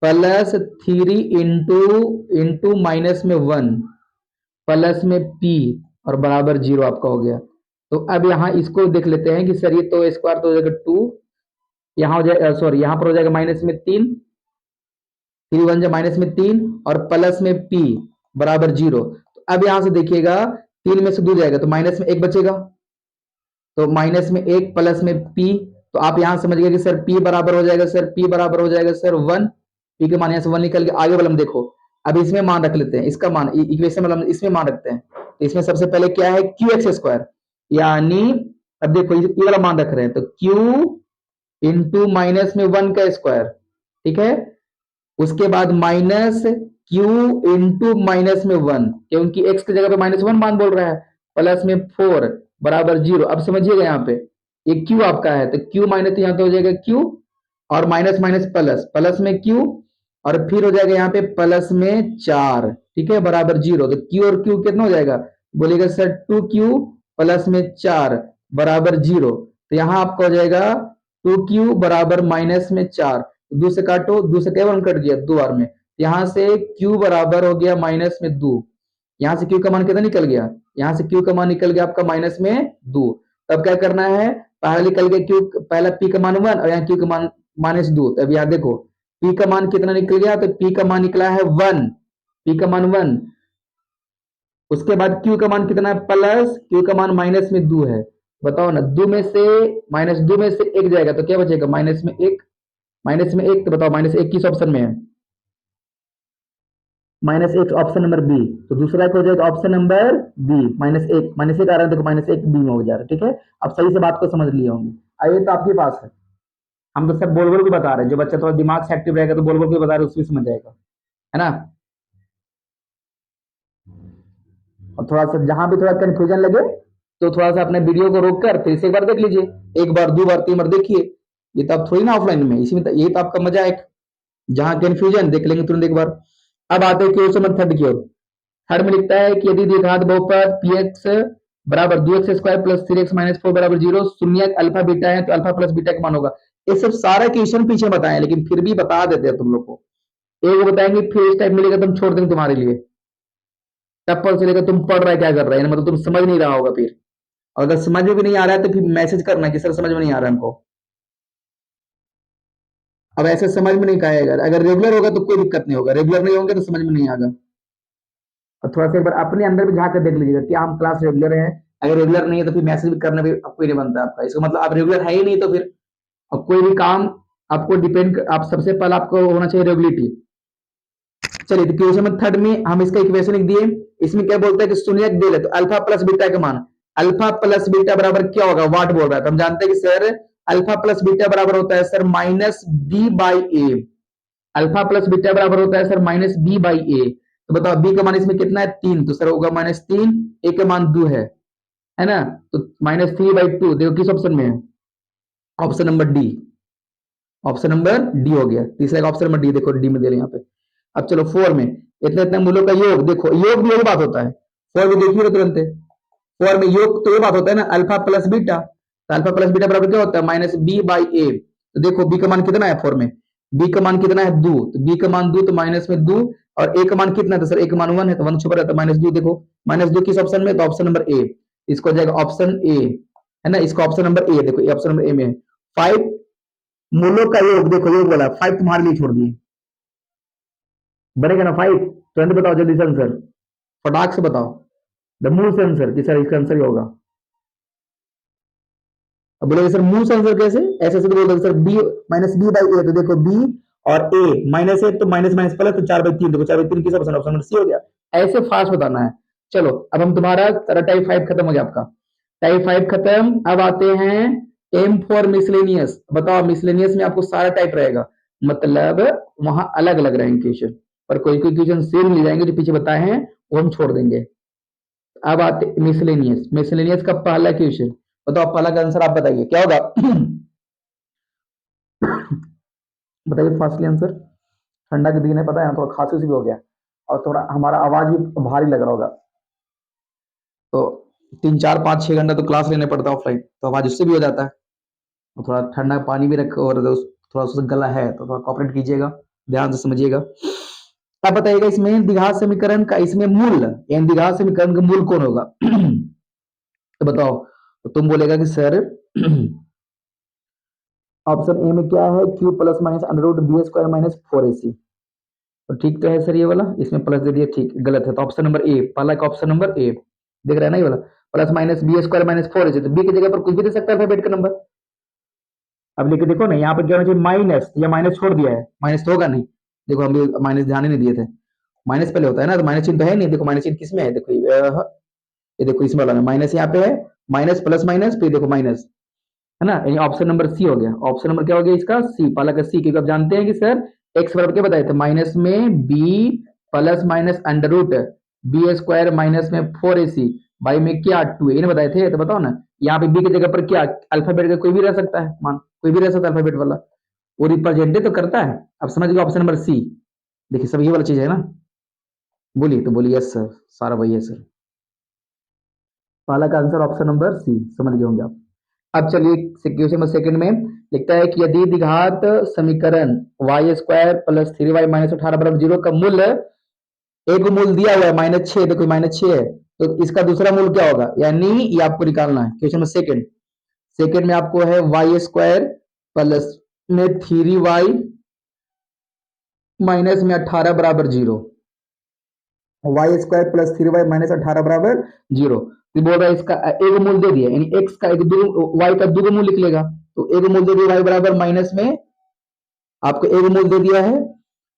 प्लस 3 इंटू इंटू माइनस में 1 प्लस में p और बराबर 0 आपका हो गया। तो अब यहाँ इसको देख लेते हैं कि सर ये तो स्क्वायर तो हो जाएगा 2, यहाँ हो जाएगा, सॉरी यहाँ पर हो जाएगा माइनस में 3, 3 1 जा माइनस में 3 और प्लस में p बराबर 0। तो अब यहाँ से देखिएगा 3 में से 2 जाएगा तो माइनस में 1 बचेगा, तो माइनस में 1 प्लस में p, तो आप यहां समझ गए कि सर p बराबर हो जाएगा सर, p बराबर हो जाएगा सर 1, p के मान यहाँ से 1 निकल के आगे वाला में देखो। अब इसमें मान रख लेते हैं, इसका मान इक्वेशन वाला इसमें मान रखते हैं। तो इसमें सबसे पहले क्या है क्यू एक्स स्क्वायर, यानी अब देखो ये वाला मान रख रहे हैं, तो q इंटू माइनस में 1 का स्क्वायर, ठीक है। उसके बाद माइनस q इंटू माइनस में 1, क्योंकि x की जगह पे -1 मान बोल रहा है, प्लस में 4 बराबर 0। अब समझिएगा यहाँ पे ये q आपका है, तो q माइनस यहाँ पे हो जाएगा q और माइनस माइनस प्लस, प्लस में q और फिर हो जाएगा यहाँ पे प्लस में 4, ठीक है, बराबर 0। तो q और q कितना हो जाएगा, बोलेगा सर 2q प्लस में 4 बराबर 0। तो यहाँ आपका हो जाएगा 2q बराबर माइनस में 4, दो से काटो, दो से केवल कट गया 2 बार में, यहाँ से q बराबर हो गया माइनस में 2, यहाँ से q का मान कितना निकल गया, यहाँ से q का मान निकल गया आपका माइनस में 2। तब क्या करना है, पहला निकल गया q, पहला p का मान 1 और यहाँ q का मान -2। तब यहाँ देखो p का मान कितना निकल गया, तो p का मान निकला है 1, p का मान 1। उसके बाद q का मान कितना है प्लस, q का मान माइनस में 2 है। बताओ ना, 2 में से -2 में से 1 जाएगा तो क्या बचेगा, माइनस में 1, माइनस में 1। तो बताओ -1 किस ऑप्शन में है, -1 ऑप्शन नंबर बी। तो दूसरा क्या हो जाएगा ऑप्शन नंबर बी, -1, -1 आ रहा है, देखो -1 बी में हो जा रहा है, ठीक है। अब सही से बात को समझ लिए होंगे। आइए तो आपके पास है, हम तो सब बोल बोल के बता रहे हैं, जो बच्चा थोड़ा दिमाग से एक्टिव रहेगा तो बोल बोल के बता रहे हैं, उसमें समझ जाएगा, है ना। और थोड़ा सा जहां भी थोड़ा कंफ्यूजन लगे तो थोड़ा सा अपने वीडियो को रोक कर फिर से एक बार देख लीजिए, 1 बार 2 बार 3 बार देखिए। ये तो आप थोड़ी ना ऑफलाइन में, इसमें तो ये तो आपका मजा है, जहां कंफ्यूजन देख लेंगे तुरंत एक बार। अब आते हैं क्वेश्चन नंबर 3 की ओर। थर्ड में लिखता है कि यदि द्विघात बहुपद px बराबर 2x square plus 3x minus 4 बराबर 0 शून्य अल्फा बीटा है, तो अल्फा प्लस बीटा का मान होगा। ये सब सारा क्वेश्चन पीछे बताए, लेकिन फिर भी बता देते हैं तुम लोग को। एक बताएंगे फिर इस टाइप मिलेगा तुम छोड़ देंगे तुम्हारे लिए, तब पता चलेगा तुम पढ़ रहा है क्या कर रहा है, मतलब तुम समझ नहीं रहा होगा फिर। और अगर समझ में भी नहीं आ रहा है तो फिर मैसेज करना कि सर समझ में नहीं आ रहा है हमको। अब ऐसे समझ में नहीं आएगा, अगर रेगुलर होगा तो कोई दिक्कत नहीं होगा, रेगुलर नहीं होंगे तो समझ में नहीं आएगा। और थोड़ा सा एक बार अपने अंदर भी झांक कर देख लीजिएगा कि हम क्लास रेगुलर है। अगर रेगुलर नहीं है तो फिर मैसेज भी करना भी कोई नहीं बनता आपका, इसका मतलब आप रेगुलर है ही नहीं। तो फिर अब कोई भी काम आपको डिपेंड, आप सबसे पहले आपको होना चाहिए रेगुलरिटी। चलिए तो क्वेश्चन नंबर 3 में हम इसका इक्वेशन लिख दिए। इसमें क्या बोलता है कि शून्य दे ले तो अल्फा प्लस बीटा का मान, अल्फा प्लस बीटा बराबर क्या होगा, वाट बोल रहा है। तो हम जानते हैं कि सर अल्फा प्लस बीटा बराबर होता है sir minus B by A, alpha plus beta बराबर होता है sir minus B by A. तो बताओ बी का मान इसमें कितना है 3, तो सर होगा -3, ए का मान 2 है ना। तो -3/2 देखो किस ऑप्शन में है, option number D, option number D हो गया। तीसरा ऑप्शन नंबर डी, देखो डी में दे रहे हैं यहाँ पे। अब चलो 4 में इतने इतने मूलों का योग, देखो योग भी यही बात होता है 4 में, देखिए तुरंत 4 में योग तो ये बात होता है ना, अल्फा प्लस बीटा। तो अल्फा प्लस बीटा बराबर क्या होता है माइनस बी बाई ए। तो देखो बी का मान कितना है 4 में, बी का मान कितना है 2, तो बी का मान 2 तो माइनस में 2, और ए का मान कितना है, तो सर ए का मान 1 है, तो 1 छुपा रहता है -2। देखो -2 किस ऑप्शन में, तो ऑप्शन नंबर ए, इसको हो जाएगा ऑप्शन ए, है ना। इसको ऑप्शन नंबर ए, देखो ऑप्शन नंबर ए में 5 मूलों का योग, देखो योग वाला 5 तुम्हारे लिए छोड़ दिए, बनेगा ना 5। तुरंत बताओ जल्दी से आंसर, फटाक से बताओ द मूल से आंसर कि सर इसका आंसर ही होगा। अब बोलोगे सर मूल से आंसर कैसे, ऐसे ऐसे तो बोलोगे sir B minus B by A. तो देखो बी और ए माइनस है तो माइनस माइनस प्लस, तो 4/3, देखो 4/3 किस ऑप्शन, ऑप्शन नंबर सी हो गया। ऐसे फास्ट बताना है। चलो अब हम तुम्हारा टाइप 5 खत्म हो गया आपका, टाइप 5 खत्म। अब आते हैं एम फॉर मिसलेनियस। बताओ मिसलेनियस में आपको सारा टाइप रहेगा, मतलब वहां अलग अलग रहेंगे क्वेश्चन, पर कोई कोई क्वेश्चन सेम मिल जाएंगे, जो पीछे बताए हैं वो हम छोड़ देंगे। अब आते मिसलेनियस, मिसलेनियस का पहला क्वेश्चन, बताओ पहला का आंसर आप बताइए क्या होगा। बताइए फास्टली आंसर। ठंडा के दिन है पता है, थोड़ा खांसी भी हो गया और थोड़ा हमारा आवाज भी भारी लग रहा होगा। तो 3 4 5 6 घंटा तो क्लास लेने पड़ता है ऑफलाइन, तो आवाज उससे भी हो जाता है। और थोड़ा ठंडा पानी भी रखो, और थोड़ा सा गला है तो थोड़ा कॉपरेट कीजिएगा, ध्यान से समझिएगा। अब बताइएगा इसमें द्विघात समीकरण का, इसमें मूल यानी द्विघात समीकरण का मूल कौन होगा। तो बताओ, तो तुम बोलेगा कि सर ऑप्शन ए में क्या है, q plus minus under root B square minus 4ac। तो ठीक तो है सर ये वाला, इसमें प्लस दे दिया, ठीक गलत है, तो ऑप्शन नंबर ए, पहला का ऑप्शन नंबर ए। देख रहे हैं ना ये वाला, plus minus B square minus 4ac, तो बी की जगह पर कुछ भी दे सकता है अल्फाबेट का नंबर। अब लेके देखो ना, यहाँ पर क्या होना चाहिए, माइनस, या माइनस छोड़ दिया है, माइनस तो होगा नहीं, देखो हम माइनस ध्यान ही नहीं दिए थे, माइनस पहले होता है ना, तो माइनस चिन्ह तो है नहीं, देखो माइनस चिन्ह किसमें है, देखो ये देखो इसमें वाला में माइनस यहाँ पे है, माइनस प्लस माइनस, फिर देखो माइनस, है ना, ये ऑप्शन नंबर सी हो गया। ऑप्शन नंबर क्या हो गया इसका, सी, पहला का सी, क्योंकि आप जानते हैं कि सर एक्स बराबर क्या बताए थे, माइनस में B plus minus under root B square minus में 4ac बाई में क्या 2a, इन्हें बताए थे, तो बताओ ना, यहाँ पे बी की जगह पर क्या अल्फाबेट का कोई भी रह सकता है मान, कोई भी रह सकता है अल्फाबेट वाला, वो रिप्रेजेंटेटिव तो करता है। अब समझ गए ऑप्शन नंबर सी, देखिए सब ये वाला चीज है ना, बोलिए तो बोलिए यस सर, सारा वही है सर, पहला का आंसर ऑप्शन नंबर सी, समझ गए होंगे आप। अब चलिए क्वेश्चन नंबर सेकंड में लिखता है कि यदि द्विघात समीकरण Y square plus 3y minus 18 बराबर 0 का मूल्य, एक मूल दिया हुआ है -6, देखो -6 है, तो इसका दूसरा मूल क्या होगा, यानी ये आपको निकालना है। क्वेश्चन नंबर सेकंड, सेकंड में आपको है वाई स्क्वायर प्लस में 3y माइनस में 18 बराबर 0, Y square plus 3y minus 18 बराबर 0, तो बोल रहा है इसका एक मूल दे दिया, यानी x का एक दो, y का दो मूल लिख लेगा, तो एक मूल दे दिया y बराबर माइनस में, आपको एक मूल दे दिया है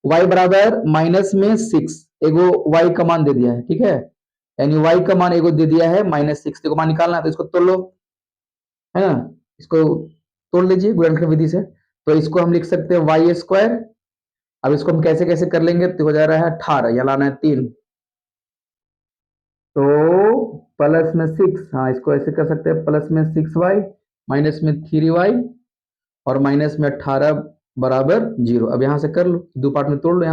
y बराबर माइनस में 6, एगो y का मान दे दिया है, ठीक है, यानी y का मान एगो दे दिया है -6, देखो मान निकालना है तो इसको तोड़ लो, है ना, इसको तोड़ लीजिए गुणनखंड विधि से, तो इसको हम लिख सकते हैं वाई स्क्वायर, अब इसको हम कैसे कैसे कर लेंगे, तो हो जा रहा है 18, या लाना है 3, तो प्लस में 6, हाँ इसको ऐसे कर सकते हैं, प्लस में 6y माइनस में 3y और माइनस में 18 बराबर 0। अब यहाँ से कर लो, दो पार्ट में तोड़ लो,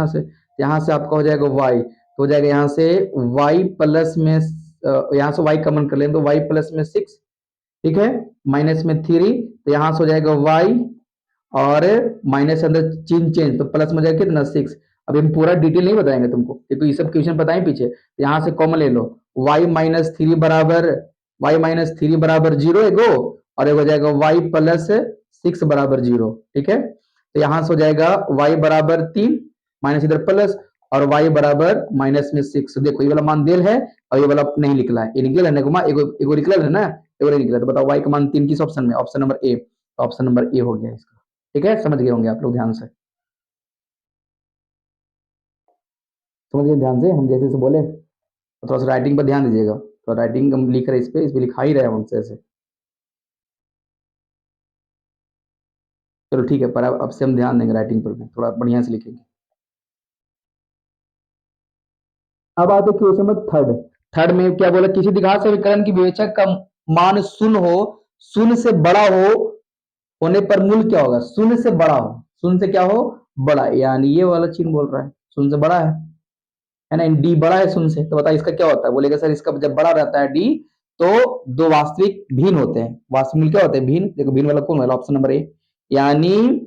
यहाँ से आपका हो जाएगा y, तो हो जाएगा यहाँ से y प्लस में यहाँ से y कॉमन कर लें तो y प्लस में 6, ठीक है, माइनस में 3, तो यहाँ से हो जाएगा y, और माइनस अंदर चिन्ह चेंज, तो प्लस में हो जाएगा कितना 6। अब हम पूरा डिटेल नहीं बताएंगे तुमको, क्योंकि ये सब क्वेश्चन बताएं पीछे, तो यहाँ से कॉमन ले लो, y बराबर 0 एगो, और एक हो जाएगा y प्लस 6 बराबर 0, ठीक है, तो यहाँ से हो जाएगा y बराबर 3 माइनस इधर प्लस, और y बराबर माइनस में 6, देखो ये वाला मान देल है और ये वाला नहीं निकला है, ये निकल है ना, एगो निकला है ना, एगो नहीं निकला, तो बताओ y का मान 3 किस ऑप्शन में, option number A, option number A हो गया इसका, ठीक है, समझ गए होंगे आप लोग ध्यान से, समझ गए ध्यान से, हम जैसे जैसे बोले, तो थोड़ा सा राइटिंग पर ध्यान दीजिएगा, तो राइटिंग हम लिख रहे हैं इस पे लिखा ही रहे हमसे ऐसे, चलो ठीक है, पर अब से हम ध्यान देंगे राइटिंग पर भी, थोड़ा बढ़िया से लिखेंगे। अब आते क्वेश्चन नंबर थर्ड, थर्ड में क्या बोला, किसी द्विघात समीकरण की विवेचक का मान शून्य हो, शून्य से बड़ा हो होने पर मूल क्या होगा, शून्य से बड़ा हो, शून्य से क्या हो, बड़ा, यानी ये वाला चिन्ह बोल रहा है शून्य से बड़ा है ना, डी बड़ा है शून्य से, तो बताइए इसका क्या होता है, बोलेगा सर इसका जब बड़ा रहता है डी, तो दो वास्तविक भिन्न होते हैं, वास्तविक मूल क्या होते हैं, भिन्न, देखो भिन्न वाला कौन वाला, ऑप्शन नंबर ए, यानी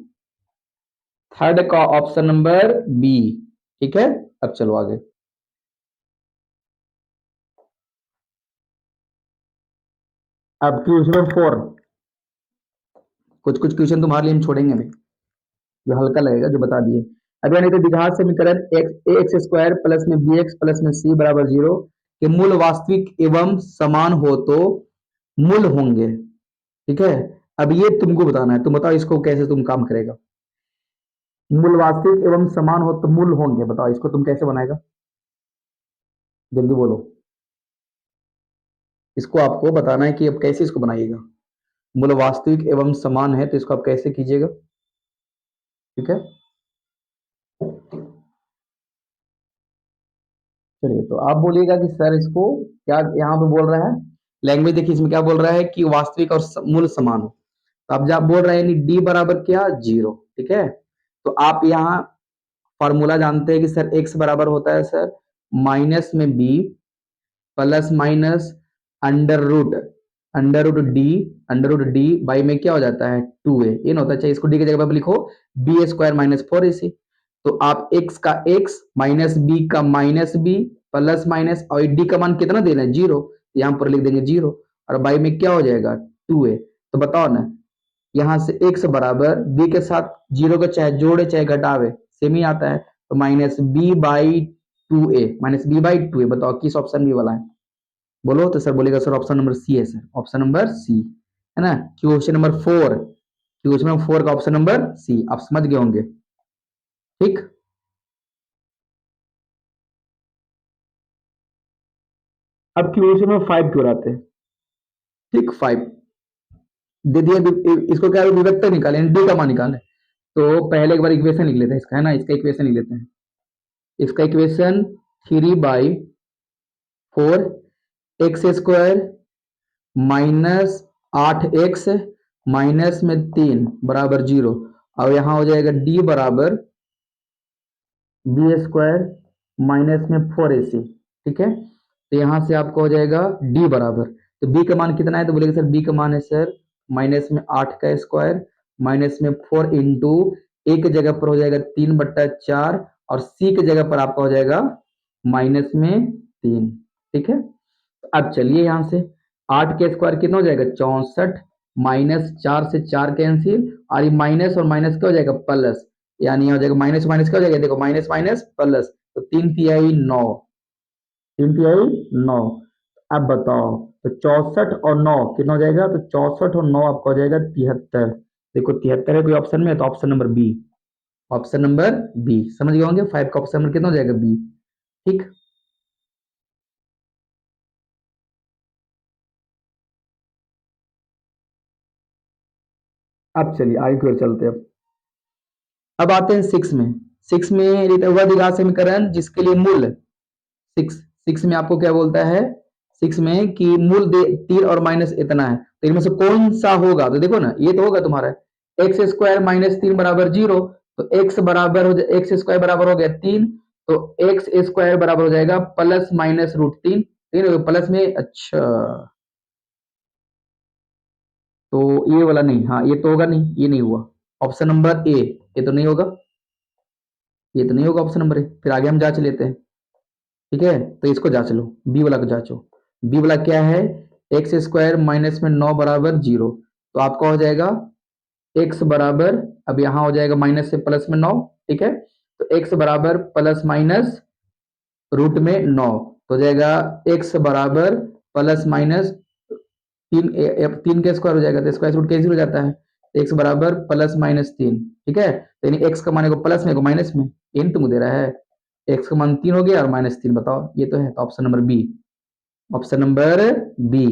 थर्ड का ऑप्शन नंबर बी, ठीक है। अब चलो आगे, अब क्वेश्चन नंबर 4, कुछ कुछ क्वेश्चन तुम्हारे लिए हम छोड़ेंगे अभी, जो हल्का लगेगा, जो बता दिए। अब यानी कि द्विघात समीकरण एक्स स्क्वायर प्लस में बी एक्स प्लस में सी बराबर 0 के मूल वास्तविक एवं समान हो तो मूल होंगे, ठीक है। अब ये तुमको बताना है, तुम बताओ इसको कैसे तुम काम करेगा, मूल वास्तविक एवं समान हो तो मूल होंगे, बताओ इसको तुम कैसे बनाएगा, जल्दी बोलो, इसको आपको बताना है कि अब कैसे इसको बनाइएगा, मूल वास्तविक एवं समान है तो इसको आप कैसे कीजिएगा, ठीक है। चलिए, तो आप बोलिएगा कि सर इसको क्या यहाँ पे बोल रहा है, लैंग्वेज देखिए इसमें क्या बोल रहा है कि वास्तविक और मूल समान हो, तो आप जब बोल रहे हैं डी बराबर क्या 0, ठीक है, तो आप यहाँ फॉर्मूला जानते हैं कि सर एक्स बराबर होता है सर माइनस में B plus minus under root D by में क्या हो जाता है 2a, ये ना होता है, चाहिए इसको डी की जगह पर लिखो बी स्क्वायर माइनस 4ac, तो आप x का x माइनस बी का माइनस बी प्लस माइनस, और डी का मान कितना देना है 0, यहाँ पर लिख देंगे 0, और बाई में क्या हो जाएगा 2a, तो बताओ ना, यहाँ से x बराबर b के साथ 0 का चाहे जोड़े चाहे घटावे सेम ही आता है, तो माइनस बी बाई 2a, बताओ किस ऑप्शन बी वाला है, बोलो तो सर बोलेगा सर ऑप्शन नंबर सी है सर, ऑप्शन नंबर सी है ना। क्वेश्चन नंबर 4, क्वेश्चन नंबर 4 का ऑप्शन नंबर सी, आप समझ गए होंगे। ठीक, अब क्वेश्चन नंबर 5 की ओर आते हैं। ठीक, 5 दे दिया, इसको क्या है, विवेक्टर निकाले, डी का मान निकाले। तो पहले एक बार इक्वेशन लिख लेते हैं इसका, है ना, इसका इक्वेशन लिख लेते हैं। इसका equation 3/4 x² minus 8x minus में 3 बराबर 0। और यहां हो जाएगा d बराबर b² माइनस में 4ac। ठीक है, तो यहां से आपको हो जाएगा d बराबर, तो b का मान कितना है, तो बोलेगा सर b का मान है सर माइनस में 8 का स्क्वायर माइनस में 4 इंटू a की जगह पर हो जाएगा 3/4 और c की जगह पर आपका हो जाएगा माइनस में 3। ठीक है, अब चलिए यहां से 8 के स्क्वायर कितना हो जाएगा 64, माइनस 4 से 4 कैंसिल, और ये माइनस और माइनस क्या हो जाएगा प्लस, यानी हो जाएगा माइनस माइनस क्या हो जाएगा, देखो माइनस माइनस प्लस, तो 3 तिहाई 9, 3 तिहाई 9। अब बताओ, तो 64 और 9 कितना हो जाएगा, तो 64 और 9 आपका हो जाएगा 73। देखो 73 है कोई ऑप्शन में, तो option number B, option number B समझ गए होंगे। 5 का ऑप्शन नंबर कितना हो जाएगा बी। ठीक, अब चलिए आगे की ओर चलते हैं। अब आते हैं 6 में। 6 में वह द्विघात समीकरण जिसके लिए मूल, 6, 6 में आपको क्या बोलता है, 6 में कि मूल दे 3 और माइनस इतना है, तो इनमें से कौन सा होगा, तो देखो ना ये तो होगा तुम्हारा x² माइनस 3 बराबर 0, तो x बराबर हो जाए x² बराबर हो गया 3, तो x² बराबर हो जाएगा प्लस माइनस √3, 3 प्लस में, अच्छा तो ये वाला नहीं, हाँ ये तो होगा नहीं, ये नहीं हुआ, ऑप्शन नंबर ए, ये तो नहीं होगा, ये तो नहीं होगा ऑप्शन नंबर ए। फिर आगे हम जांच लेते हैं। ठीक है, तो इसको जांच लो, बी वाला को जांचो। बी वाला क्या है, x² माइनस में 9 बराबर 0, तो आपका हो जाएगा x बराबर, अब यहां हो जाएगा माइनस से प्लस में 9। ठीक है, तो x बराबर प्लस माइनस रूट में 9, तो हो जाएगा x बराबर प्लस माइनस 3 का स्क्वायर हो जाएगा, तो स्क्वायर रूट कैंसिल हो जाता है, तो x बराबर प्लस माइनस 3। ठीक है, तो यानी x का मान को प्लस में को माइनस में, इन तुम दे रहा है, x का मान 3 हो गया और माइनस 3, बताओ ये तो है, तो option number B, option number B.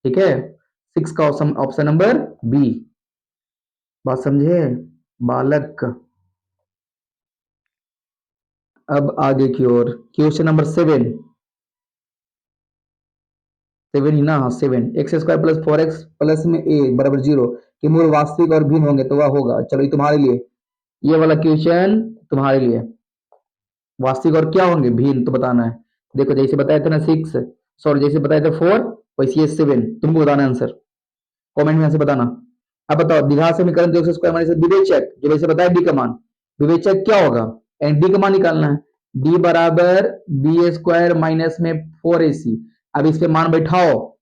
ठीक है, 6 का ऑप्शन, ऑप्शन नंबर बी, बात समझे बालक। अब आगे की ओर क्वेश्चन नंबर 7, 7 ही ना, हाँ 7, x² प्लस 4x प्लस में a बराबर 0 कि मूल वास्तविक और भिन्न होंगे, तो वह होगा, चलो ये तुम्हारे लिए, ये वाला क्वेश्चन तुम्हारे लिए, वास्तविक और क्या होंगे भिन्न, तो बताना है। देखो जैसे बताया था ना 6, सॉरी जैसे बताया था 4, वैसे ये 7, तुमको बताना आंसर, कमेंट में ऐसे बताना। अब बताओ द्विघात समीकरण जो स्क्वायर माइनस विवेचक, जो वैसे बताया डी का मान, विवेचक क्या होगा, एंड डी का मान निकालना है, डी बराबर b² माइनस में 4ac। अब इस पे मान बैठाओ,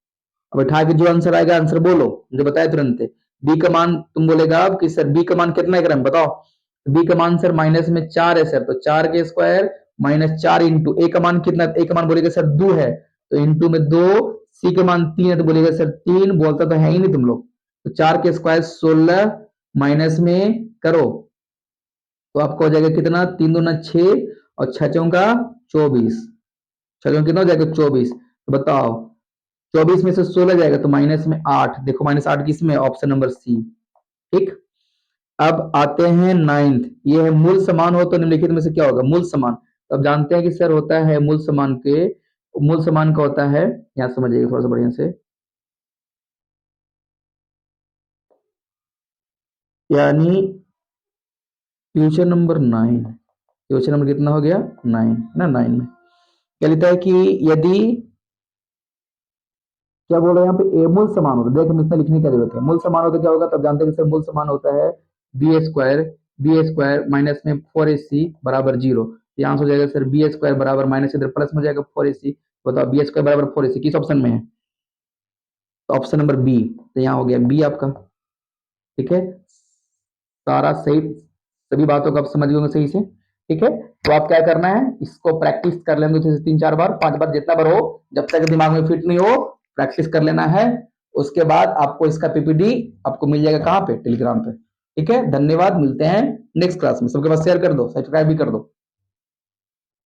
बैठा के जो आंसर आएगा आंसर बोलो, जो बताया तुरंत। बी का मान तुम बोलेगा कि सर बी का मान कितना है क्रम बताओ, बी का मान सर माइनस में 4 है सर, तो 4 के स्क्वायर माइनस 4 इंटू ए का मान कितना, ए का मान बोलेगा सर 2 है, तो इंटू में 2, सी का मान 3 है, तो बोलेगा सर 3, बोलता तो है ही नहीं तुम लोग, तो 4 के स्क्वायर 16 माइनस में करो, तो आपको हो जाएगा कितना, 3 दूना 6 और 6 चौका 24, 6 चौका कितना हो जाएगा 24, तो बताओ 24 में से 16 जाएगा तो माइनस में 8, देखो माइनस 8 किस में, ऑप्शन नंबर सी। ठीक, अब आते हैं 9th, ये है मूल समान हो तो निम्नलिखित में से क्या होगा मूल समान, तो अब जानते हैं कि सर होता है मूल समान के, मूल समान का होता है, यहां समझिएगा थोड़ा सा बढ़िया से, यानी क्वेश्चन नंबर 9, क्वेश्चन नंबर कितना हो गया 9 ना, 9 में क्या लिखा है कि यदि, क्या बोल रहे हैं यहाँ पे, ए मूल समान होता है, देखो इतना लिखने की जरूरत है, मूल समान होता क्या होगा, तब जानते हैं कि सर मूल समान होता है बी स्क्वायर माइनस में 4ac बराबर 0, यहाँ से हो जाएगा सर b² बराबर माइनस इधर प्लस में हो जाएगा 4ac, बताओ b² बराबर 4ac किस ऑप्शन में है, तो ऑप्शन नंबर बी, तो यहाँ हो गया बी आपका। ठीक है, सारा सही, सभी बातों को आप समझ गए होंगे सही से। ठीक है, तो आप क्या करना है, इसको प्रैक्टिस कर लेंगे 3-4 बार, 5 बार, जितना बार हो, जब तक दिमाग में फिट नहीं हो प्रैक्टिस कर लेना है। उसके बाद आपको इसका पीपीटी आपको मिल जाएगा कहाँ पे, टेलीग्राम पे। ठीक है, धन्यवाद, मिलते हैं नेक्स्ट क्लास में। सबके पास शेयर कर दो, सब्सक्राइब भी कर दो।